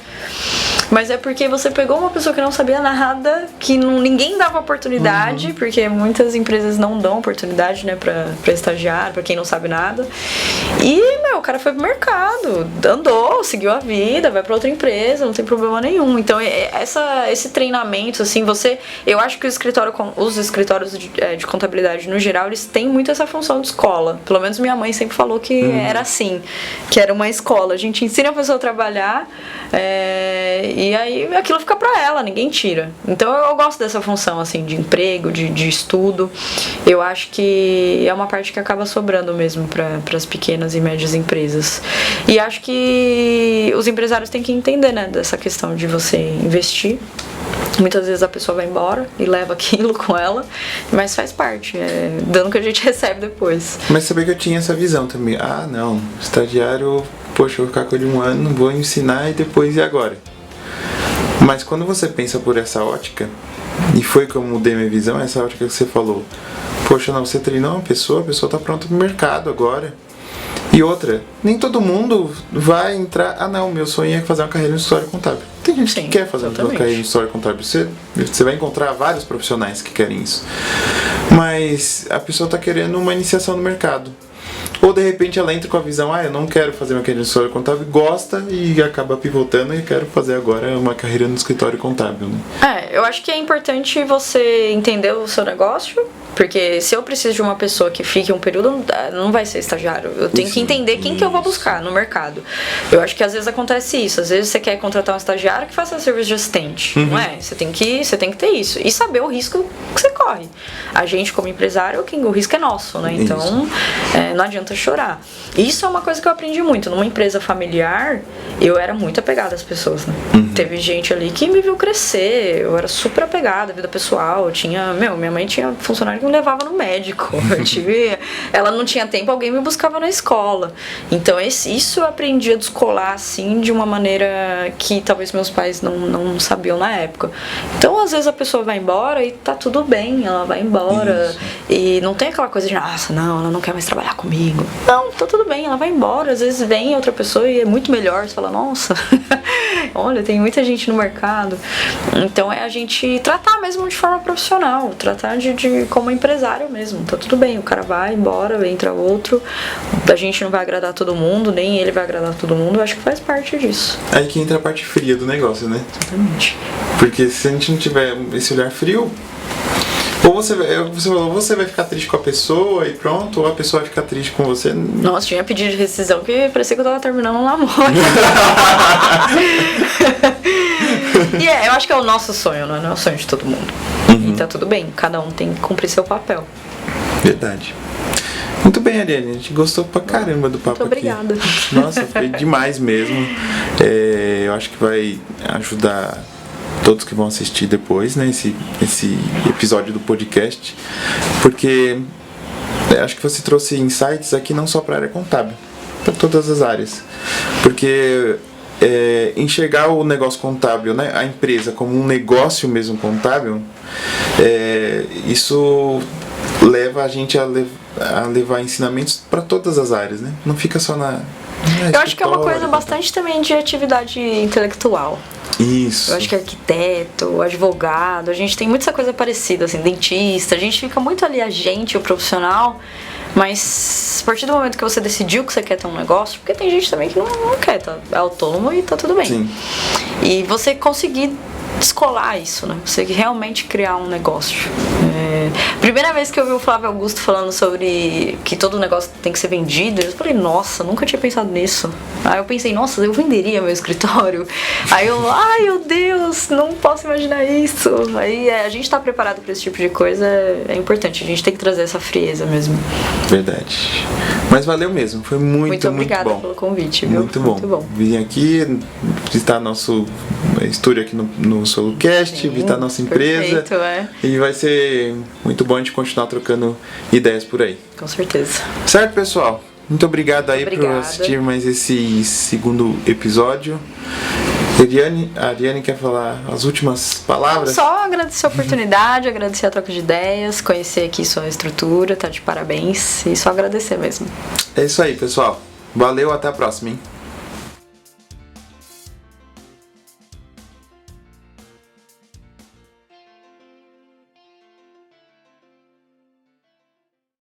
Mas é porque você pegou uma pessoa que não sabia nada, que ninguém dava oportunidade, porque muitas empresas não dão oportunidade, né, pra estagiário, pra quem não sabe nada. E, o cara foi pro mercado, andou, seguiu a vida, vai pra outra empresa, não tem problema nenhum. Então, esse treinamento, assim, eu acho que os escritórios de contabilidade, no geral, eles têm muito essa função de escola. Pelo menos minha mãe sempre falou que era assim, que era uma escola. A gente ensina a pessoa a trabalhar, e aí aquilo fica pra ela, ninguém tira. Então eu gosto dessa função, assim, de emprego, de estudo. Eu acho que é uma parte que acaba sobrando mesmo para as pequenas e médias empresas. E acho que os empresários têm que entender, né, dessa questão de você investir. Muitas vezes a pessoa vai embora e leva aquilo com ela, mas faz parte, dano que a gente recebe depois. Mas sabia que eu tinha essa visão também. Ah, não, estagiário, poxa, eu vou ficar com ele 1 ano, vou ensinar e depois e agora? Mas quando você pensa por essa ótica, e foi que eu mudei minha visão, essa ótica que você falou, poxa, não, você treinou uma pessoa, a pessoa tá pronta pro mercado agora. E outra, nem todo mundo vai entrar, ah não, meu sonho é fazer uma carreira no escritório contábil. Tem gente que quer fazer uma carreira no escritório contábil, você vai encontrar vários profissionais que querem isso. Mas a pessoa tá querendo uma iniciação no mercado. Ou de repente ela entra com a visão, eu não quero fazer uma carreira no escritório contábil, gosta e acaba pivotando e quero fazer agora uma carreira no escritório contábil, né? Eu acho que é importante você entender o seu negócio, porque se eu preciso de uma pessoa que fique um período, não vai ser estagiário. Eu tenho que entender quem que eu vou buscar no mercado. Eu acho que às vezes acontece isso. Às vezes você quer contratar um estagiário que faça serviço de assistente, não é? Você tem que ter isso. E saber o risco que você corre. A gente, como empresário, o risco é nosso, né? Então, não adianta chorar. Isso é uma coisa que eu aprendi muito. Numa empresa familiar, eu era muito apegada às pessoas, né? Teve gente ali que me viu crescer. Eu era super apegada à vida pessoal. Minha mãe tinha funcionário que me levava no médico. Ela não tinha tempo, alguém me buscava na escola. Então isso eu aprendi a descolar assim de uma maneira que talvez meus pais não sabiam na época. Então às vezes a pessoa vai embora e tá tudo bem, ela vai embora. Isso. E não tem aquela coisa de nossa, não, ela não quer mais trabalhar comigo. Não, tá tudo bem, ela vai embora. Às vezes vem outra pessoa e é muito melhor. Você fala, nossa, olha, tem muita gente no mercado. Então é a gente tratar mesmo de forma profissional, tratar de como empresário mesmo. Tá tudo bem, o cara vai embora, entra outro. A gente não vai agradar todo mundo, nem ele vai agradar todo mundo. Eu acho que faz parte disso. Aí que entra a parte fria do negócio, né? Exatamente. Porque se a gente não tiver esse olhar frio, ou você vai ficar triste com a pessoa e pronto, ou a pessoa vai ficar triste com você. Nossa, tinha pedido de rescisão que parecia que eu tava terminando um namoro. E eu acho que é o nosso sonho, não é o sonho de todo mundo. E tá tudo bem, cada um tem que cumprir seu papel. Verdade. Muito bem, Ariane, a gente gostou pra caramba do papo. Muito obrigada. Aqui. Nossa, foi demais mesmo. Eu acho que vai ajudar todos que vão assistir depois, né, esse episódio do podcast, porque acho que você trouxe insights aqui não só para a área contábil, para todas as áreas, porque enxergar o negócio contábil, né, a empresa como um negócio mesmo contábil, isso leva a gente a levar ensinamentos para todas as áreas, né? Não fica só na eu acho que é uma coisa bastante também de atividade intelectual. Isso. Eu acho que arquiteto, advogado, a gente tem muita coisa parecida, assim, dentista, a gente fica muito ali, o profissional, mas a partir do momento que você decidiu que você quer ter um negócio, porque tem gente também que não quer, é autônomo e tá tudo bem. Sim. E você conseguir descolar isso, né? Você realmente criar um negócio. Primeira vez que eu vi o Flávio Augusto falando sobre que todo negócio tem que ser vendido, eu falei, nossa, nunca tinha pensado nisso. Aí eu pensei, nossa, eu venderia meu escritório. Aí eu, ai meu Deus, não posso imaginar isso. Aí a gente tá preparado para esse tipo de coisa, é importante, a gente tem que trazer essa frieza mesmo. Verdade. Mas valeu mesmo, foi muito obrigada bom. pelo convite, viu? Muito bom. Vim aqui visitar nosso estúdio aqui no SoloCast, visitar nossa empresa. Perfeito, E vai ser muito bom a gente continuar trocando ideias por aí. Com certeza. Certo, pessoal? Muito obrigado aí por assistir mais esse segundo episódio. A Ariane quer falar as últimas palavras? Só agradecer a oportunidade, agradecer a troca de ideias, conhecer aqui sua estrutura, tá de parabéns, e só agradecer mesmo. É isso aí, pessoal. Valeu, até a próxima, hein?